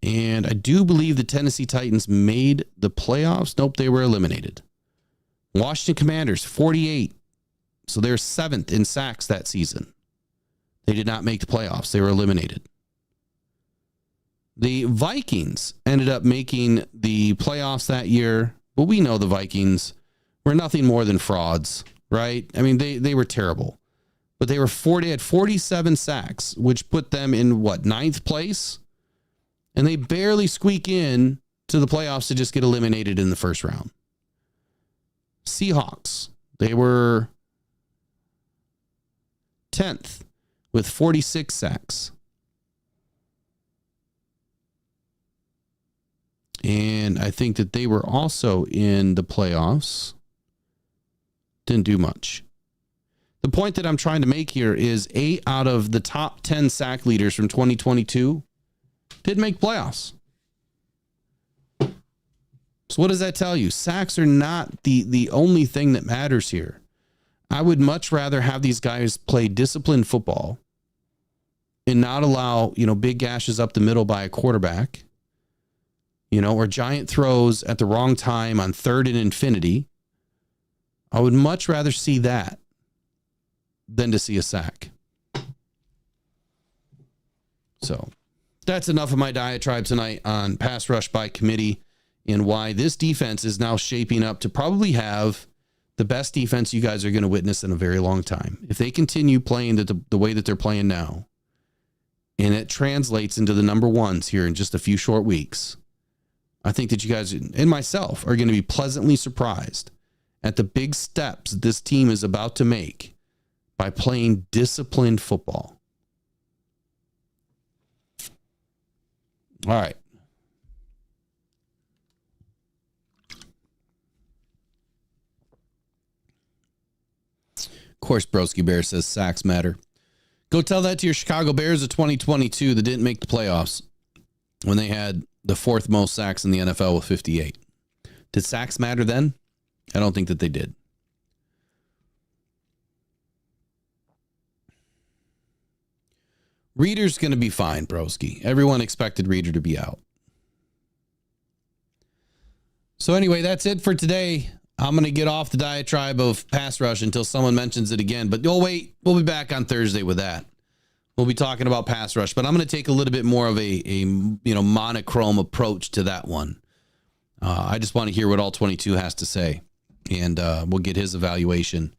And I do believe the Tennessee Titans made the playoffs. Nope, they were eliminated. Washington Commanders, 48. So they're seventh in sacks that season. They did not make the playoffs. They were eliminated. The Vikings ended up making the playoffs that year. But we know the Vikings were nothing more than frauds, right? I mean, they were terrible. But they had 47 sacks, which put them in, ninth place? And they barely squeak in to the playoffs to just get eliminated in the first round. Seahawks, they were 10th with 46 sacks. And I think that they were also in the playoffs. Didn't do much. The point that I'm trying to make here is 8 out of the top 10 sack leaders from 2022 did make playoffs. So what does that tell you? Sacks are not the only thing that matters here. I would much rather have these guys play disciplined football and not allow, big gashes up the middle by a quarterback, or giant throws at the wrong time on third and infinity. I would much rather see that than to see a sack. So that's enough of my diatribe tonight on pass rush by committee and why this defense is now shaping up to probably have the best defense you guys are going to witness in a very long time. If they continue playing the way that they're playing now, and it translates into the number ones here in just a few short weeks, I think that you guys and myself are going to be pleasantly surprised at the big steps this team is about to make by playing disciplined football. All right. Of course, Broski Bear says sacks matter. Go tell that to your Chicago Bears of 2022 that didn't make the playoffs when they had the fourth most sacks in the NFL with 58. Did sacks matter then? I don't think that they did. Reader's going to be fine, broski. Everyone expected Reader to be out. So anyway, that's it for today. I'm going to get off the diatribe of pass rush until someone mentions it again. But oh, wait, we'll be back on Thursday with that. We'll be talking about pass rush, but I'm going to take a little bit more of a monochrome approach to that one. I just want to hear what all 22 has to say, and we'll get his evaluation.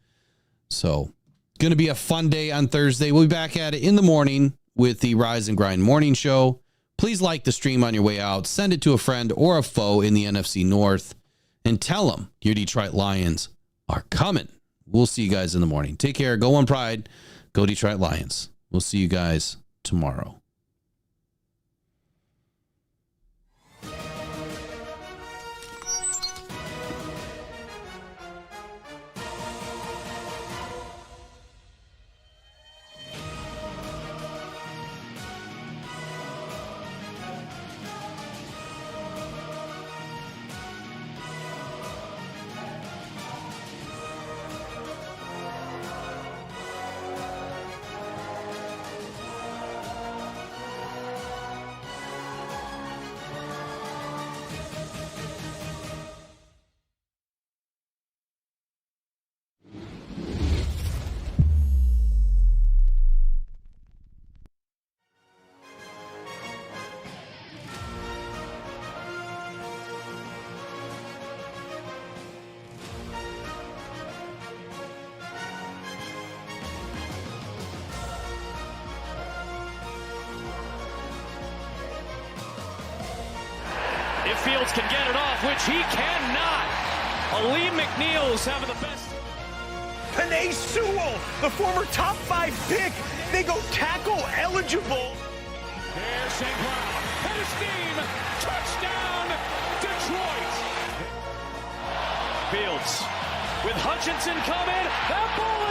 So, going to be a fun day on Thursday. We'll be back at it in the morning with the Rise and Grind Morning Show. Please like the stream on your way out. Send it to a friend or a foe in the NFC North, and tell them your Detroit Lions are coming. We'll see you guys in the morning. Take care. Go on Pride. Go Detroit Lions. We'll see you guys tomorrow. if Fields can get it off, which he cannot. Aleem McNeil's having the best. Penei Sewell, the former top 5 pick, they go tackle eligible. There's St. Brown, head of steam, touchdown, Detroit. Fields with Hutchinson coming, that ball